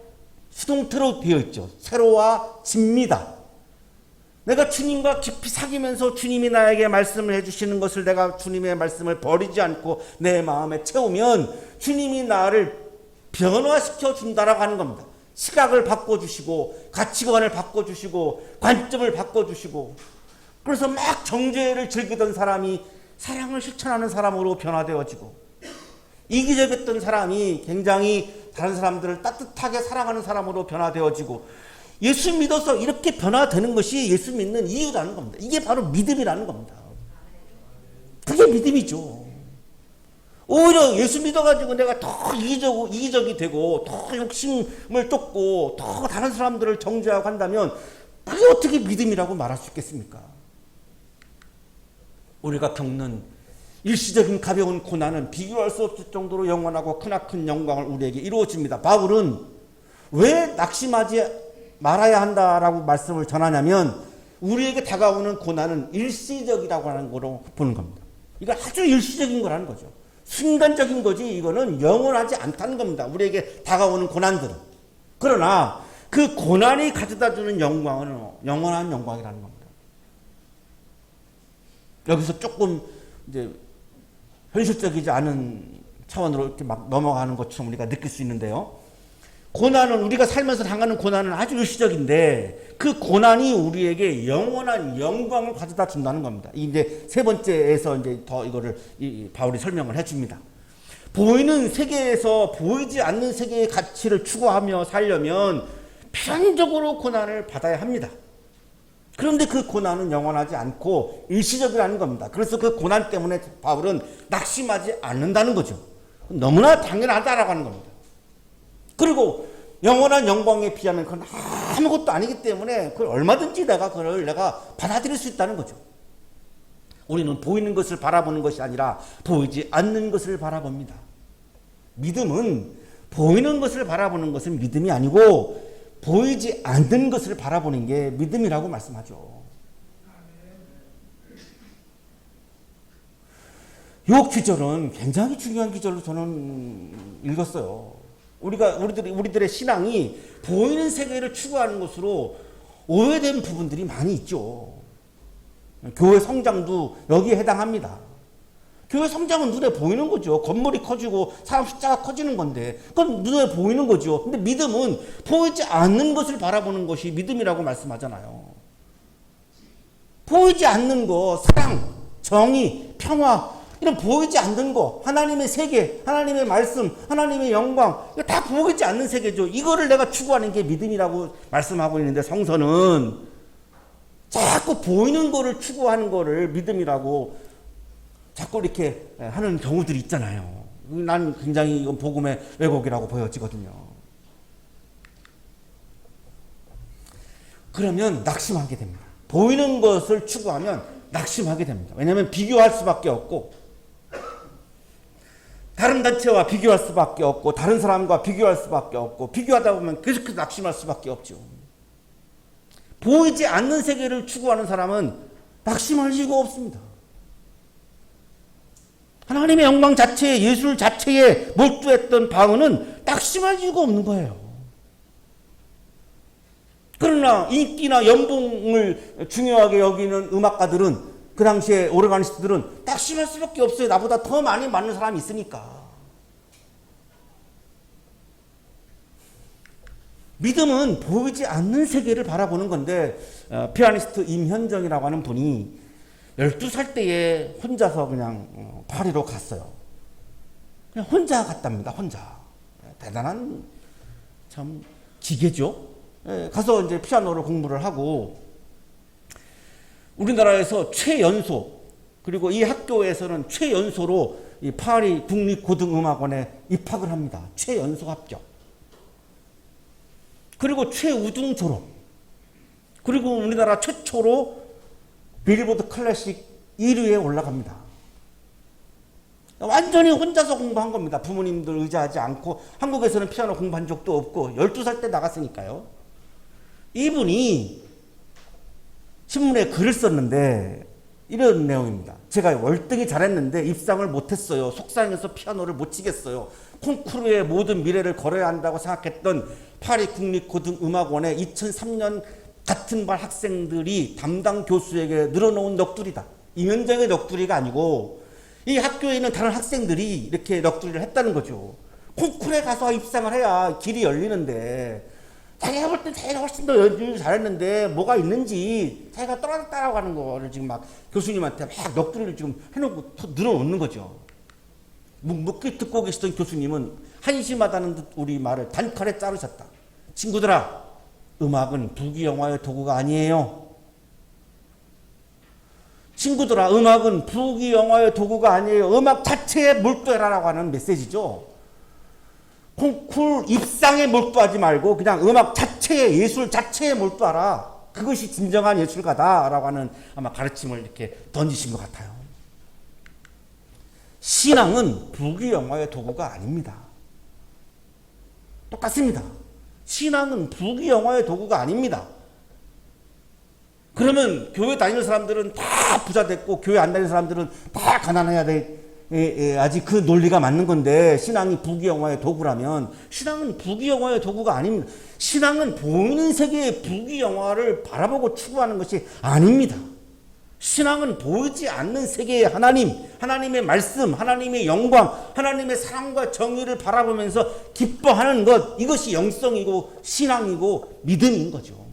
수동태로 되어 있죠. 새로워집니다. 내가 주님과 깊이 사귀면서 주님이 나에게 말씀을 해주시는 것을 내가 주님의 말씀을 버리지 않고 내 마음에 채우면 주님이 나를 변화시켜 준다라고 하는 겁니다. 시각을 바꿔주시고 가치관을 바꿔주시고 관점을 바꿔주시고, 그래서 막 정죄를 즐기던 사람이 사랑을 실천하는 사람으로 변화되어지고, 이기적이었던 사람이 굉장히 다른 사람들을 따뜻하게 사랑하는 사람으로 변화되어지고, 예수 믿어서 이렇게 변화되는 것이 예수 믿는 이유라는 겁니다. 이게 바로 믿음이라는 겁니다. 그게 믿음이죠. 오히려 예수 믿어가지고 내가 더 이기적이 되고 더 욕심을 쫓고 더 다른 사람들을 정죄하고 한다면 그게 어떻게 믿음이라고 말할 수 있겠습니까? 우리가 겪는 일시적인 가벼운 고난은 비교할 수 없을 정도로 영원하고 크나큰 영광을 우리에게 이루어집니다. 바울은 왜 낙심하지 말아야 한다라고 말씀을 전하냐면, 우리에게 다가오는 고난은 일시적이라고 하는 거로 보는 겁니다. 이거 아주 일시적인 거라는 거죠. 순간적인 거지 이거는 영원하지 않다는 겁니다. 우리에게 다가오는 고난들은. 그러나 그 고난이 가져다주는 영광은 영원한 영광이라는 겁니다. 여기서 조금 이제 현실적이지 않은 차원으로 이렇게 막 넘어가는 것처럼 우리가 느낄 수 있는데요. 고난은 우리가 살면서 당하는 고난은 아주 일시적인데 그 고난이 우리에게 영원한 영광을 가져다 준다는 겁니다. 이제 세 번째에서 이제 더 이거를 바울이 설명을 해줍니다. 보이는 세계에서 보이지 않는 세계의 가치를 추구하며 살려면 필연적으로 고난을 받아야 합니다. 그런데 그 고난은 영원하지 않고 일시적이라는 겁니다. 그래서 그 고난 때문에 바울은 낙심하지 않는다는 거죠. 너무나 당연하다라고 하는 겁니다. 그리고 영원한 영광에 비하면 그건 아무것도 아니기 때문에 그걸 얼마든지 그걸 내가 받아들일 수 있다는 거죠. 우리는 보이는 것을 바라보는 것이 아니라 보이지 않는 것을 바라봅니다. 믿음은 보이는 것을 바라보는 것은 믿음이 아니고 보이지 않는 것을 바라보는 게 믿음이라고 말씀하죠. 이 기절은 굉장히 중요한 기절로 저는 읽었어요. 우리들의 신앙이 보이는 세계를 추구하는 것으로 오해된 부분들이 많이 있죠. 교회 성장도 여기에 해당합니다. 교회 성장은 눈에 보이는 거죠. 건물이 커지고 사람 숫자가 커지는 건데 그건 눈에 보이는 거죠. 근데 믿음은 보이지 않는 것을 바라보는 것이 믿음이라고 말씀하잖아요. 보이지 않는 거, 사랑, 정의, 평화 이런 보이지 않는 거, 하나님의 세계, 하나님의 말씀, 하나님의 영광 이거 다 보이지 않는 세계죠. 이거를 내가 추구하는 게 믿음이라고 말씀하고 있는데 성서는 자꾸 보이는 거를 추구하는 거를 믿음이라고 자꾸 이렇게 하는 경우들이 있잖아요. 난 굉장히 이건 복음의 왜곡이라고 보여지거든요. 그러면 낙심하게 됩니다. 보이는 것을 추구하면 낙심하게 됩니다. 왜냐하면 비교할 수밖에 없고 다른 단체와 비교할 수밖에 없고 다른 사람과 비교할 수밖에 없고 비교하다 보면 계속해서 낙심할 수밖에 없죠. 보이지 않는 세계를 추구하는 사람은 낙심할 이유가 없습니다. 하나님의 영광 자체에 예술 자체에 몰두했던 바울은 낙심할 이유가 없는 거예요. 그러나 인기나 연봉을 중요하게 여기는 음악가들은 그 당시에 오르가니스트들은 낙심할 수밖에 없어요. 나보다 더 많이 맞는 사람이 있으니까. 믿음은 보이지 않는 세계를 바라보는 건데 피아니스트 임현정이라고 하는 분이 12살 때에 혼자서 그냥 파리로 갔어요. 그냥 혼자 갔답니다. 혼자. 대단한 참 기계죠. 가서 이제 피아노를 공부를 하고 우리나라에서 최연소 그리고 이 학교에서는 최연소로 이 파리 국립고등음악원에 입학을 합니다. 최연소 합격. 그리고 최우등 졸업. 그리고 우리나라 최초로 빌보드 클래식 1위에 올라갑니다. 완전히 혼자서 공부한 겁니다. 부모님들 의지하지 않고 한국에서는 피아노 공부한 적도 없고 12살 때 나갔으니까요. 이분이 신문에 글을 썼는데 이런 내용입니다. 제가 월등히 잘했는데 입상을 못했어요. 속상해서 피아노를 못 치겠어요. 콩쿠르의 모든 미래를 걸어야 한다고 생각했던 파리 국립고등음악원의 2003년 같은 반 학생들이 담당 교수에게 늘어놓은 넋두리다. 임현정의 넋두리가 아니고 이 학교에 있는 다른 학생들이 이렇게 넋두리를 했다는 거죠. 콩쿠르에 가서 입상을 해야 길이 열리는데 자기가 볼 때 자기가 훨씬 더 연주를 잘했는데 뭐가 있는지 자기가 떨어졌다라고 하는 거를 지금 막 교수님한테 막 넋두리를 지금 해놓고 늘어놓는 거죠. 묵묵히 듣고 계시던 교수님은 한심하다는 듯 우리 말을 단칼에 자르셨다. 친구들아, 음악은 부귀영화의 도구가 아니에요. 친구들아, 음악은 부귀영화의 도구가 아니에요. 음악 자체에 몰두해라라고 하는 메시지죠. 콩쿨 입상에 몰두하지 말고 그냥 음악 자체에 예술 자체에 몰두하라. 그것이 진정한 예술가다라고 하는 아마 가르침을 이렇게 던지신 것 같아요. 신앙은 부귀영화의 도구가 아닙니다. 똑같습니다. 신앙은 부귀영화의 도구가 아닙니다. 그러면 교회 다니는 사람들은 다 부자 됐고 교회 안 다니는 사람들은 다 가난해야 돼. 아직 그 논리가 맞는 건데 신앙이 부귀영화의 도구라면 신앙은 부귀영화의 도구가 아닙니다. 신앙은 보이는 세계의 부귀영화를 바라보고 추구하는 것이 아닙니다. 신앙은 보이지 않는 세계의 하나님, 하나님의 말씀, 하나님의 영광, 하나님의 사랑과 정의를 바라보면서 기뻐하는 것, 이것이 영성이고 신앙이고 믿음인 거죠.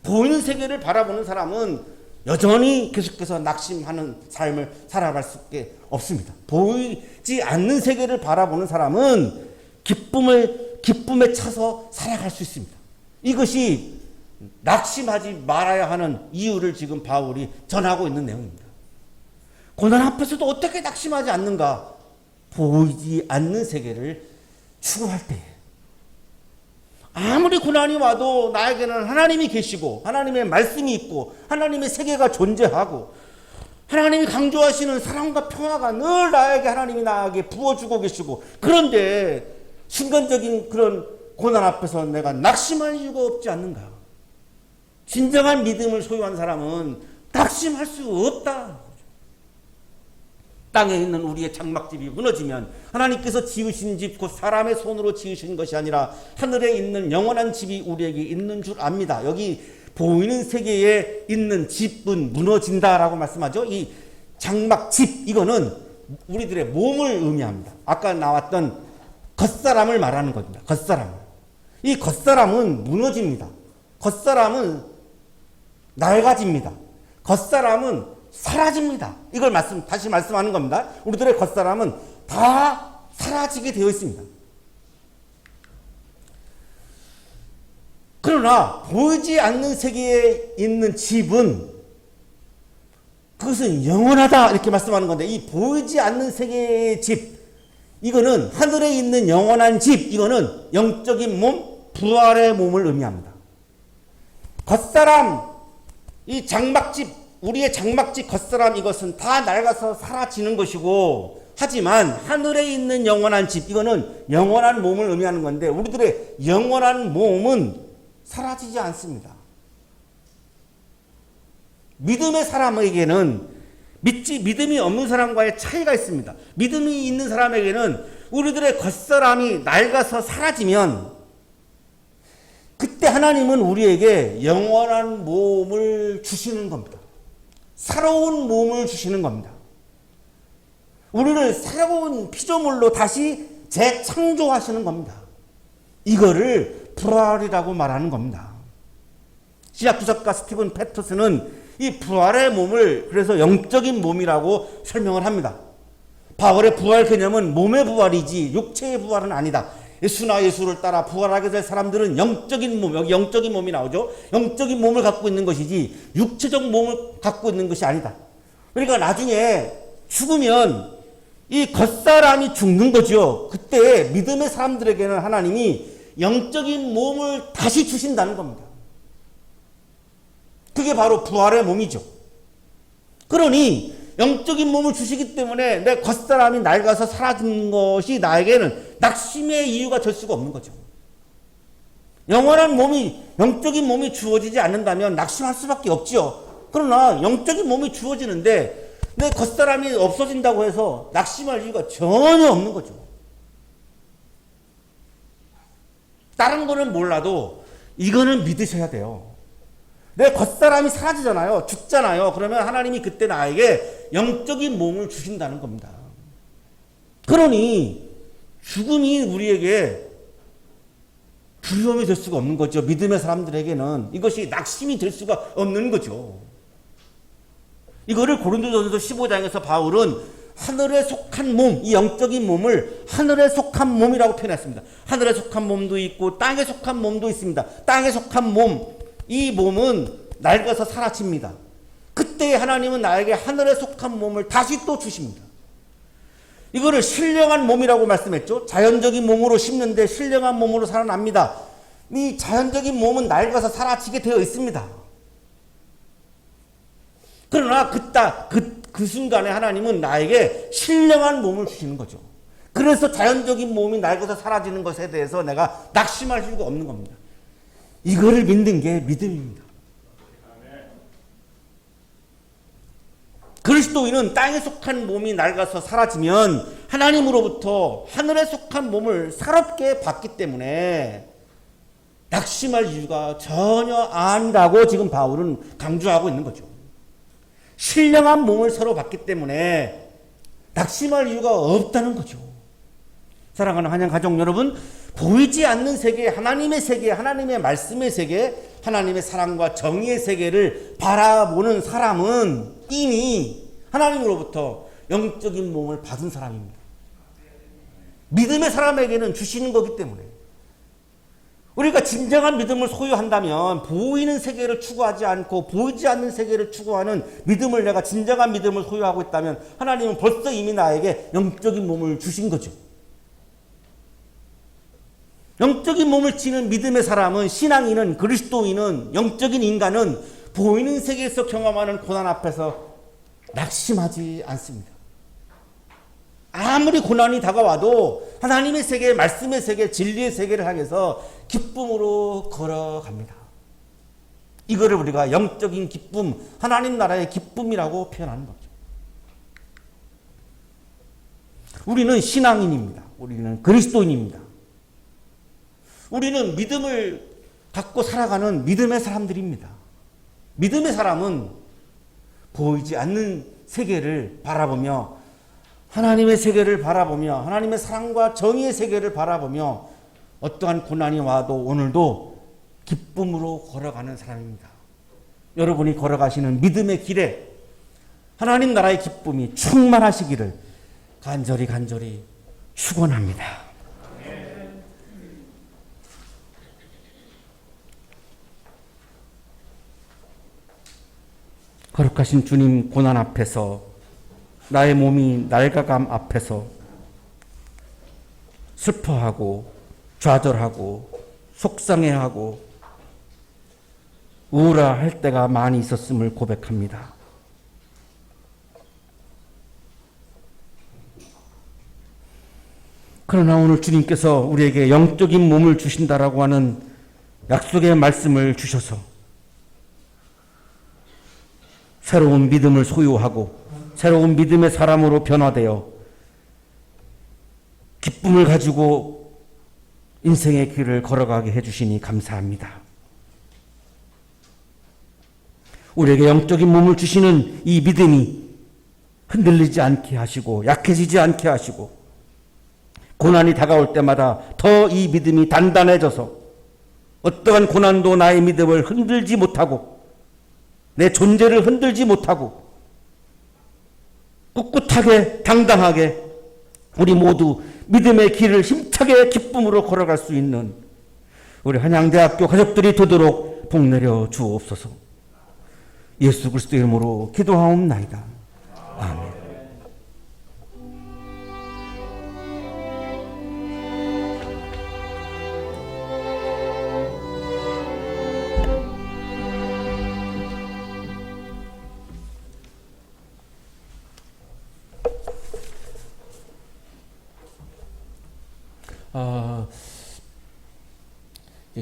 보이는 세계를 바라보는 사람은 여전히 계속해서 낙심하는 삶을 살아갈 수밖에 없습니다. 보이지 않는 세계를 바라보는 사람은 기쁨에 차서 살아갈 수 있습니다. 이것이 낙심하지 말아야 하는 이유를 지금 바울이 전하고 있는 내용입니다. 고난 앞에서도 어떻게 낙심하지 않는가? 보이지 않는 세계를 추구할 때에 아무리 고난이 와도 나에게는 하나님이 계시고 하나님의 말씀이 있고 하나님의 세계가 존재하고 하나님이 강조하시는 사랑과 평화가 늘 하나님이 부어주고 계시고, 그런데 순간적인 그런 고난 앞에서 내가 낙심할 이유가 없지 않는가? 진정한 믿음을 소유한 사람은 낙심할 수 없다. 땅에 있는 우리의 장막집이 무너지면 하나님께서 지으신 집, 곧 사람의 손으로 지으신 것이 아니라 하늘에 있는 영원한 집이 우리에게 있는 줄 압니다. 여기 보이는 세계에 있는 집은 무너진다라고 말씀하죠. 이 장막집, 이거는 우리들의 몸을 의미합니다. 아까 나왔던 겉사람을 말하는 겁니다. 겉사람. 이 겉사람은 무너집니다. 겉사람은 낡아집니다. 겉사람은 사라집니다. 이걸 다시 말씀하는 겁니다. 우리들의 겉사람은 다 사라지게 되어 있습니다. 그러나 보이지 않는 세계에 있는 집은 그것은 영원하다 이렇게 말씀하는 건데, 이 보이지 않는 세계의 집, 이거는 하늘에 있는 영원한 집, 이거는 영적인 몸, 부활의 몸을 의미합니다. 겉사람, 이 장막집, 우리의 장막집 겉사람, 이것은 다 낡아서 사라지는 것이고, 하지만 하늘에 있는 영원한 집, 이거는 영원한 몸을 의미하는 건데, 우리들의 영원한 몸은 사라지지 않습니다. 믿음의 사람에게는 믿음이 없는 사람과의 차이가 있습니다. 믿음이 있는 사람에게는 우리들의 겉사람이 낡아서 사라지면 그때 하나님은 우리에게 영원한 몸을 주시는 겁니다. 새로운 몸을 주시는 겁니다. 우리를 새로운 피조물로 다시 재창조하시는 겁니다. 이거를 부활이라고 말하는 겁니다. 신약주석가 스티븐 패터슨은 이 부활의 몸을 그래서 영적인 몸이라고 설명을 합니다. 바울의 부활 개념은 몸의 부활이지 육체의 부활은 아니다. 예수나 예수를 따라 부활하게 될 사람들은 영적인 몸, 여기 영적인 몸이 나오죠. 영적인 몸을 갖고 있는 것이지 육체적 몸을 갖고 있는 것이 아니다. 그러니까 나중에 죽으면 이 겉사람이 죽는 거죠. 그때 믿음의 사람들에게는 하나님이 영적인 몸을 다시 주신다는 겁니다. 그게 바로 부활의 몸이죠. 그러니 영적인 몸을 주시기 때문에 내 겉사람이 낡아서 사라진 것이 나에게는 낙심의 이유가 될 수가 없는 거죠. 영원한 몸이, 영적인 몸이 주어지지 않는다면 낙심할 수밖에 없지요. 그러나 영적인 몸이 주어지는데 내 겉사람이 없어진다고 해서 낙심할 이유가 전혀 없는 거죠. 다른 거는 몰라도 이거는 믿으셔야 돼요. 내 겉사람이 사라지잖아요. 죽잖아요. 그러면 하나님이 그때 나에게 영적인 몸을 주신다는 겁니다. 그러니 죽음이 우리에게 두려움이 될 수가 없는 거죠. 믿음의 사람들에게는 이것이 낙심이 될 수가 없는 거죠. 이거를 고린도전서 15장에서 바울은 하늘에 속한 몸, 이 영적인 몸을 하늘에 속한 몸이라고 표현했습니다. 하늘에 속한 몸도 있고 땅에 속한 몸도 있습니다. 땅에 속한 몸, 이 몸은 낡아서 사라집니다. 그때 하나님은 나에게 하늘에 속한 몸을 다시 또 주십니다. 이거를 신령한 몸이라고 말씀했죠. 자연적인 몸으로 심는데 신령한 몸으로 살아납니다. 이 자연적인 몸은 낡아서 사라지게 되어 있습니다. 그러나 그 순간에 하나님은 나에게 신령한 몸을 주시는 거죠. 그래서 자연적인 몸이 낡아서 사라지는 것에 대해서 내가 낙심할 이유가 없는 겁니다. 이거를 믿는 게 믿음입니다. 그리스도인은 땅에 속한 몸이 낡아서 사라지면 하나님으로부터 하늘에 속한 몸을 새롭게 받기 때문에 낙심할 이유가 전혀 아니라고 지금 바울은 강조하고 있는 거죠. 신령한 몸을 새로 받기 때문에 낙심할 이유가 없다는 거죠. 사랑하는 한양 가족 여러분, 보이지 않는 세계, 하나님의 세계, 하나님의 말씀의 세계, 하나님의 사랑과 정의의 세계를 바라보는 사람은 이미 하나님으로부터 영적인 몸을 받은 사람입니다. 믿음의 사람에게는 주시는 거기 때문에 우리가 진정한 믿음을 소유한다면 보이는 세계를 추구하지 않고 보이지 않는 세계를 추구하는 믿음을, 내가 진정한 믿음을 소유하고 있다면 하나님은 벌써 이미 나에게 영적인 몸을 주신 거죠. 영적인 몸을 지닌 믿음의 사람은, 신앙인은, 그리스도인은, 영적인 인간은 보이는 세계에서 경험하는 고난 앞에서 낙심하지 않습니다. 아무리 고난이 다가와도 하나님의 세계, 말씀의 세계, 진리의 세계를 향해서 기쁨으로 걸어갑니다. 이거를 우리가 영적인 기쁨, 하나님 나라의 기쁨이라고 표현하는 거죠. 우리는 신앙인입니다. 우리는 그리스도인입니다. 우리는 믿음을 갖고 살아가는 믿음의 사람들입니다. 믿음의 사람은 보이지 않는 세계를 바라보며, 하나님의 세계를 바라보며, 하나님의 사랑과 정의의 세계를 바라보며 어떠한 고난이 와도 오늘도 기쁨으로 걸어가는 사람입니다. 여러분이 걸어가시는 믿음의 길에 하나님 나라의 기쁨이 충만하시기를 간절히 축원합니다. 거룩하신 주님 고난 앞에서, 나의 몸이 낡아감 앞에서 슬퍼하고 좌절하고 속상해하고 우울할 때가 많이 있었음을 고백합니다. 그러나 오늘 주님께서 우리에게 영적인 몸을 주신다라고 하는 약속의 말씀을 주셔서 새로운 믿음을 소유하고 새로운 믿음의 사람으로 변화되어 기쁨을 가지고 인생의 길을 걸어가게 해주시니 감사합니다. 우리에게 영적인 몸을 주시는 이 믿음이 흔들리지 않게 하시고 약해지지 않게 하시고 고난이 다가올 때마다 더 이 믿음이 단단해져서 어떠한 고난도 나의 믿음을 흔들지 못하고 내 존재를 흔들지 못하고 꿋꿋하게 당당하게 우리 모두 믿음의 길을 힘차게 기쁨으로 걸어갈 수 있는 우리 한양대학교 가족들이 되도록 복내려 주옵소서. 예수 그리스도의 이름으로 기도하옵나이다. 아멘.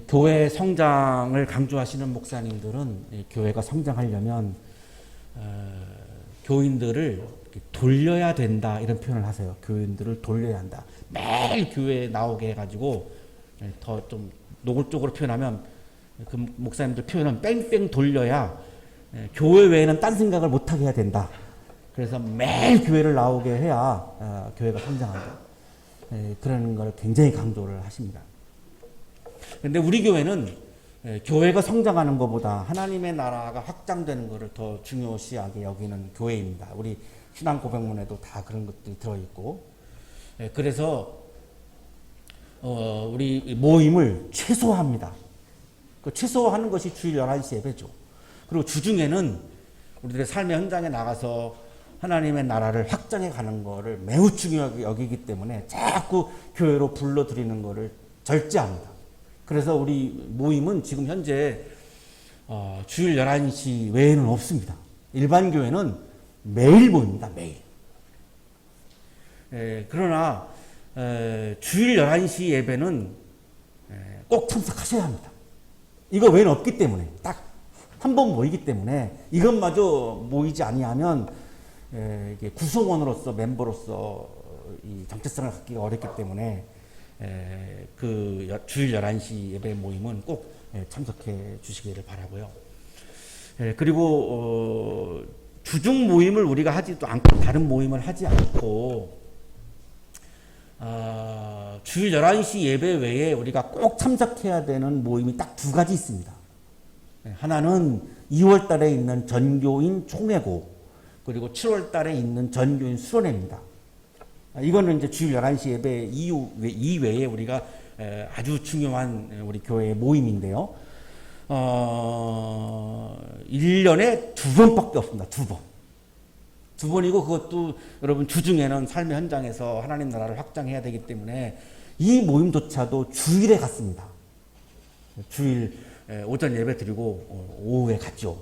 교회 성장을 강조하시는 목사님들은 교회가 성장하려면 교인들을 돌려야 된다 이런 표현을 하세요. 교인들을 돌려야 한다. 매일 교회에 나오게 해가지고 더 좀 노골적으로 표현하면 그 목사님들 표현은 뺑뺑 돌려야 교회 외에는 딴 생각을 못하게 해야 된다. 그래서 매일 교회를 나오게 해야 교회가 성장한다. 그런 걸 굉장히 강조를 하십니다. 그런데 우리 교회는 교회가 성장하는 것보다 하나님의 나라가 확장되는 것을 더 중요시하게 여기는 교회입니다. 우리 신앙 고백문에도 다 그런 것들이 들어있고, 그래서 우리 모임을 최소화합니다. 그 최소화하는 것이 주일 11시 예배죠. 그리고 주중에는 우리들의 삶의 현장에 나가서 하나님의 나라를 확장해 가는 것을 매우 중요하게 여기기 때문에 자꾸 교회로 불러들이는 것을 절제합니다. 그래서 우리 모임은 지금 현재 주일 11시 외에는 없습니다. 일반 교회는 매일 모입니다. 매일. 그러나 주일 11시 예배는 꼭 참석하셔야 합니다. 이거 외에는 없기 때문에, 딱 한 번 모이기 때문에 이것마저 모이지 아니하면 이게 구성원으로서 멤버로서 이 정체성을 갖기가 어렵기 때문에 그 주일 11시 예배 모임은 꼭 참석해 주시기를 바라고요. 그리고 주중 모임을 우리가 하지도 않고 다른 모임을 하지 않고 주일 11시 예배 외에 우리가 꼭 참석해야 되는 모임이 딱 두 가지 있습니다. 하나는 2월 달에 있는 전교인 총회고, 그리고 7월 달에 있는 전교인 수련회입니다. 이거는 이제 주일 11시 예배 이외에 우리가 아주 중요한 우리 교회의 모임인데요. 1년에 두 번밖에 없습니다. 두 번이고, 그것도 여러분 주중에는 삶의 현장에서 하나님 나라를 확장해야 되기 때문에 이 모임조차도 주일에 갔습니다. 주일 오전 예배 드리고 오후에 갔죠.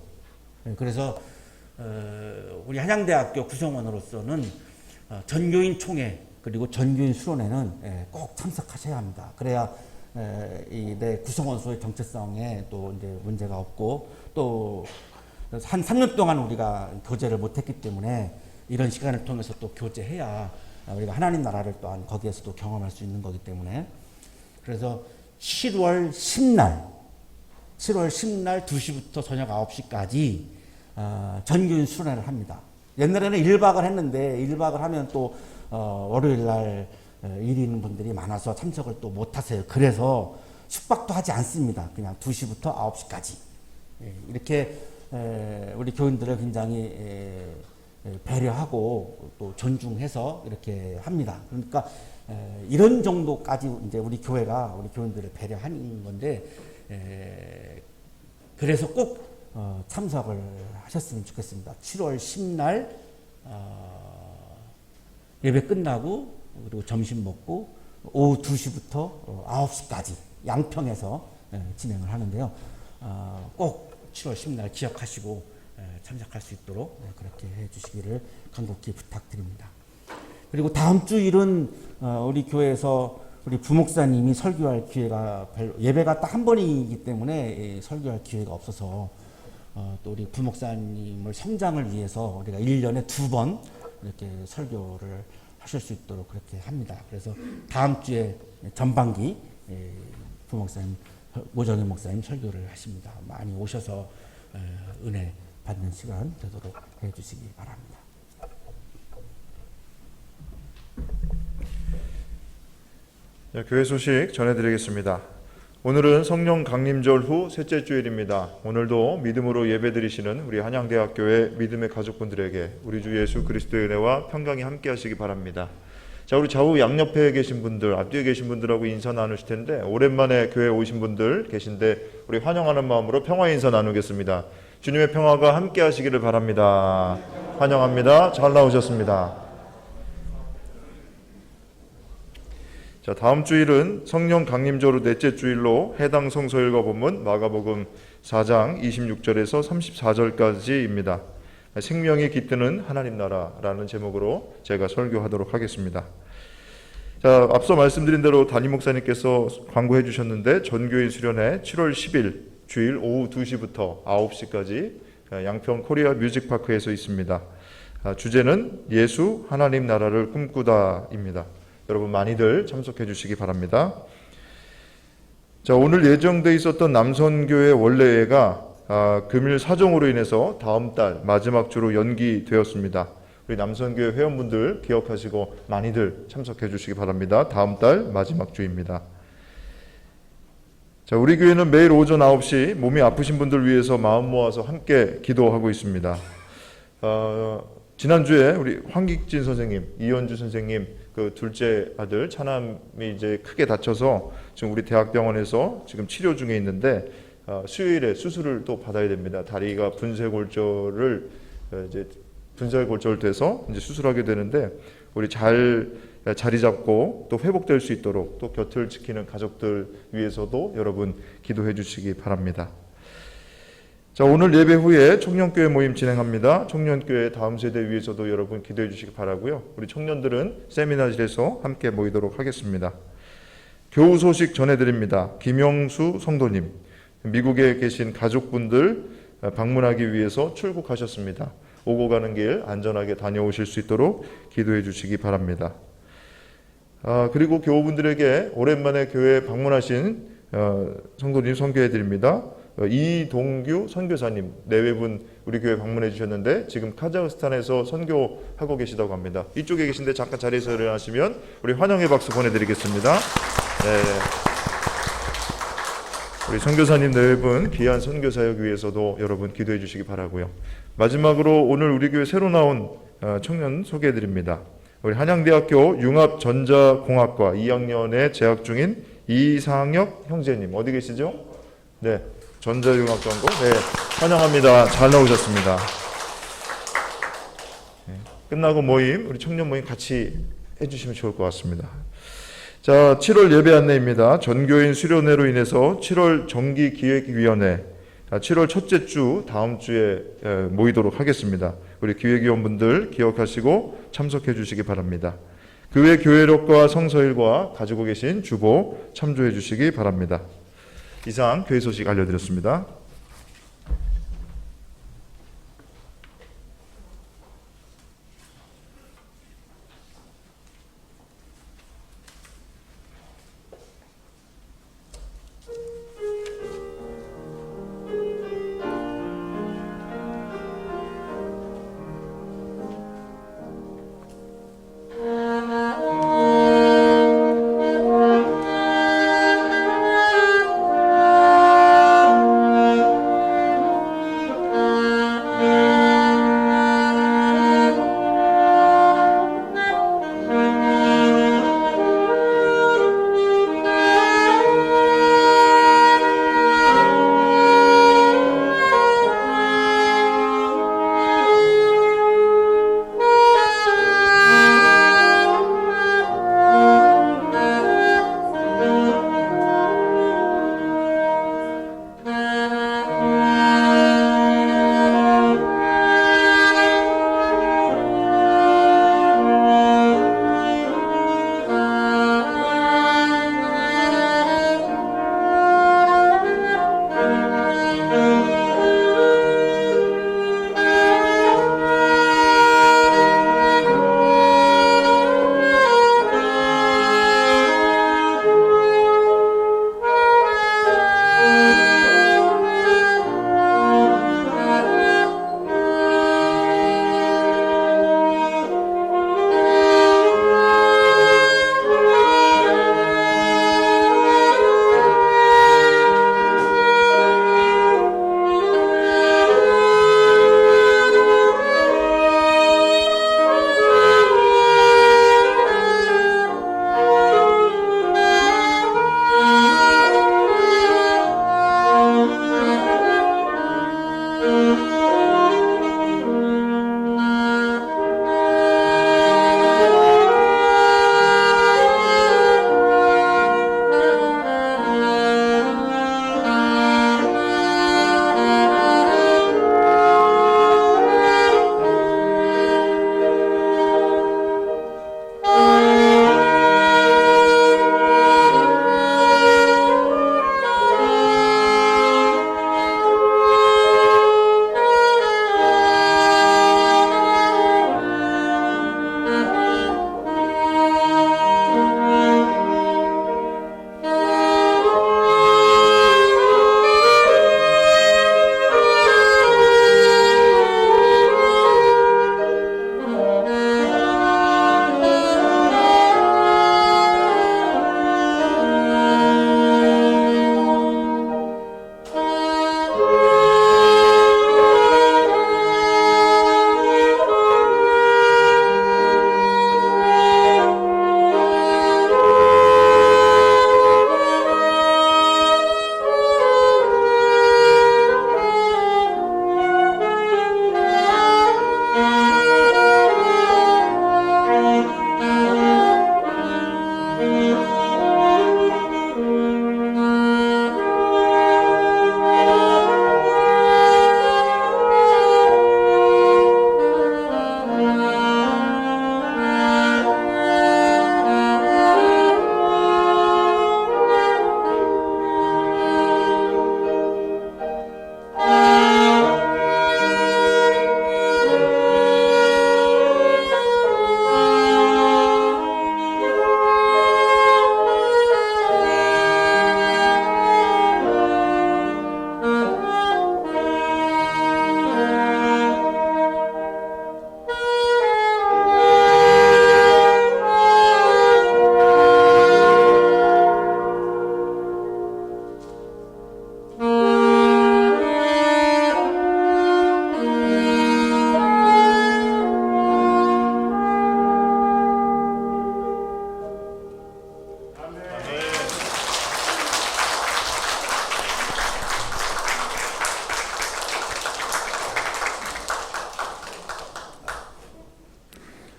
그래서 우리 한양대학교 구성원으로서는 전교인 총회 그리고 전교인 수련회는 꼭 참석하셔야 합니다. 그래야 내 구성원수의 정체성에 또 이제 문제가 없고, 또 한 3년 동안 우리가 교제를 못했기 때문에 이런 시간을 통해서 또 교제해야 우리가 하나님 나라를 또한 거기에서도 경험할 수 있는 거기 때문에, 그래서 7월 10날 2시부터 저녁 9시까지 전교인 수련회를 합니다. 옛날에는 1박을 했는데 1박을 하면 또 월요일 날 일이 있는 분들이 많아서 참석을 또 못하세요. 그래서 숙박도 하지 않습니다. 그냥 2시부터 9시까지 이렇게 우리 교인들을 굉장히 배려하고 또 존중해서 이렇게 합니다. 그러니까 이런 정도까지 이제 우리 교회가 우리 교인들을 배려하는 건데, 그래서 꼭 참석을 하셨으면 좋겠습니다. 7월 10날 예배 끝나고 그리고 점심 먹고 오후 2시부터 9시까지 양평에서 진행을 하는데요. 꼭 7월 10날 기억하시고 참석할 수 있도록 그렇게 해주시기를 간곡히 부탁드립니다. 그리고 다음 주일은 우리 교회에서 우리 부목사님이 설교할 기회가 예배가 딱 한 번이기 때문에 설교할 기회가 없어서 또 우리 부목사님을 성장을 위해서 우리가 1년에 2번 이렇게 설교를 하실 수 있도록 그렇게 합니다. 그래서 다음 주에 전반기 부목사님, 오정희 목사님 설교를 하십니다. 많이 오셔서 은혜 받는 시간 되도록 해주시기 바랍니다. 교회 소식 전해드리겠습니다. 오늘은 성령 강림절 후 셋째 주일입니다. 오늘도 믿음으로 예배드리시는 우리 한양대학교의 믿음의 가족분들에게 우리 주 예수 그리스도의 은혜와 평강이 함께 하시기 바랍니다. 자, 우리 좌우 양옆에 계신 분들, 앞뒤에 계신 분들하고 인사 나누실 텐데, 오랜만에 교회에 오신 분들 계신데 우리 환영하는 마음으로 평화 인사 나누겠습니다. 주님의 평화가 함께 하시기를 바랍니다. 환영합니다. 잘 나오셨습니다. 자, 다음 주일은 성령 강림절 후 넷째 주일로 해당 성서 읽어 본문 마가복음 4장 26절에서 34절까지입니다. 생명이 깃드는 하나님 나라라는 제목으로 제가 설교하도록 하겠습니다. 자, 앞서 말씀드린 대로 담임 목사님께서 광고해 주셨는데, 전교인 수련회 7월 10일 주일 오후 2시부터 9시까지 양평 코리아 뮤직파크에서 있습니다. 주제는 예수 하나님 나라를 꿈꾸다입니다. 여러분 많이들 참석해 주시기 바랍니다. 자, 오늘 예정되어 있었던 남선교회 원래회가 금일 사정으로 인해서 다음 달 마지막 주로 연기되었습니다. 우리 남선교회 회원분들 기억하시고 많이들 참석해 주시기 바랍니다. 다음 달 마지막 주입니다. 자, 우리 교회는 매일 오전 9시 몸이 아프신 분들 위해서 마음 모아서 함께 기도하고 있습니다. 지난주에 우리 황익진 선생님, 이현주 선생님 그 둘째 아들 차남이 이제 크게 다쳐서 지금 우리 대학병원에서 지금 치료 중에 있는데, 수요일에 수술을 또 받아야 됩니다. 다리가 분쇄골절을 이제 분쇄골절돼서 이제 수술하게 되는데, 우리 잘 자리 잡고 또 회복될 수 있도록 또 곁을 지키는 가족들 위해서도 여러분 기도해 주시기 바랍니다. 자, 오늘 예배 후에 청년교회 모임 진행합니다. 청년교회 다음 세대 위해서도 여러분 기도해 주시기 바라고요. 우리 청년들은 세미나실에서 함께 모이도록 하겠습니다. 교우 소식 전해드립니다. 김영수 성도님, 미국에 계신 가족분들 방문하기 위해서 출국하셨습니다. 오고 가는 길 안전하게 다녀오실 수 있도록 기도해 주시기 바랍니다. 그리고 교우분들에게 오랜만에 교회에 방문하신 성도님 선교해 드립니다. 이동규 선교사님 내외분 우리 교회 방문해 주셨는데 지금 카자흐스탄에서 선교하고 계시다고 합니다. 이쪽에 계신데 잠깐 자리에서 일어나시면 우리 환영의 박수 보내드리겠습니다. 네. 우리 선교사님 내외분 귀한 선교사역 위해서도 여러분 기도해 주시기 바라고요. 마지막으로 오늘 우리 교회 새로 나온 청년 소개해 드립니다. 우리 한양대학교 융합전자공학과 2학년에 재학 중인 이상혁 형제님 어디 계시죠? 네, 전자융합전공. 네, 환영합니다. 잘 나오셨습니다. 네, 끝나고 모임 우리 청년 모임 같이 해주시면 좋을 것 같습니다. 자, 7월 예배 안내입니다. 전교인 수련회로 인해서 7월 정기기획위원회 7월 첫째 주 다음 주에 모이도록 하겠습니다. 우리 기획위원분들 기억하시고 참석해 주시기 바랍니다. 그 외 교회력과 성서일과 가지고 계신 주보 참조해 주시기 바랍니다. 이상 교회 소식 알려드렸습니다.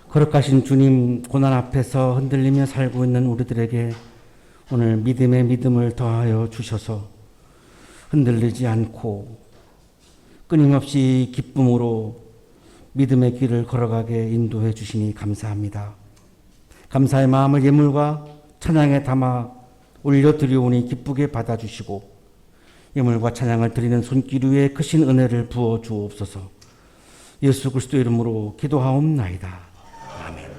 거룩하신 주님, 고난 앞에서 흔들리며 살고 있는 우리들에게 오늘 믿음의 믿음을 더하여 주셔서 흔들리지 않고 끊임없이 기쁨으로 믿음의 길을 걸어가게 인도해 주시니 감사합니다. 감사의 마음을 예물과 찬양에 담아 올려드리오니 기쁘게 받아주시고 예물과 찬양을 드리는 손길 위에 크신 은혜를 부어 주옵소서. 예수 그리스도 이름으로 기도하옵나이다. 아멘.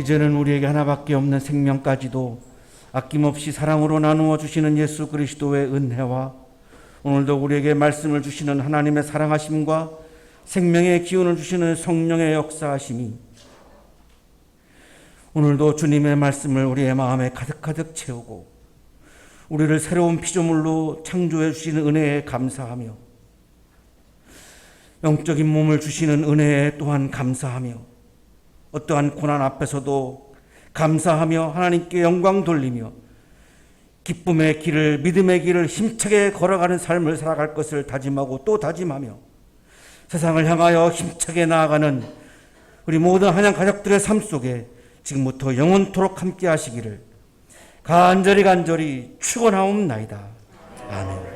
이제는 우리에게 하나밖에 없는 생명까지도 아낌없이 사랑으로 나누어 주시는 예수 그리스도의 은혜와 오늘도 우리에게 말씀을 주시는 하나님의 사랑하심과 생명의 기운을 주시는 성령의 역사하심이 오늘도 주님의 말씀을 우리의 마음에 가득가득 채우고 우리를 새로운 피조물로 창조해 주시는 은혜에 감사하며 영적인 몸을 주시는 은혜에 또한 감사하며 어떠한 고난 앞에서도 감사하며 하나님께 영광 돌리며 기쁨의 길을, 믿음의 길을 힘차게 걸어가는 삶을 살아갈 것을 다짐하고 또 다짐하며 세상을 향하여 힘차게 나아가는 우리 모든 한양 가족들의 삶 속에 지금부터 영원토록 함께 하시기를 간절히 축원하옵나이다. 아멘.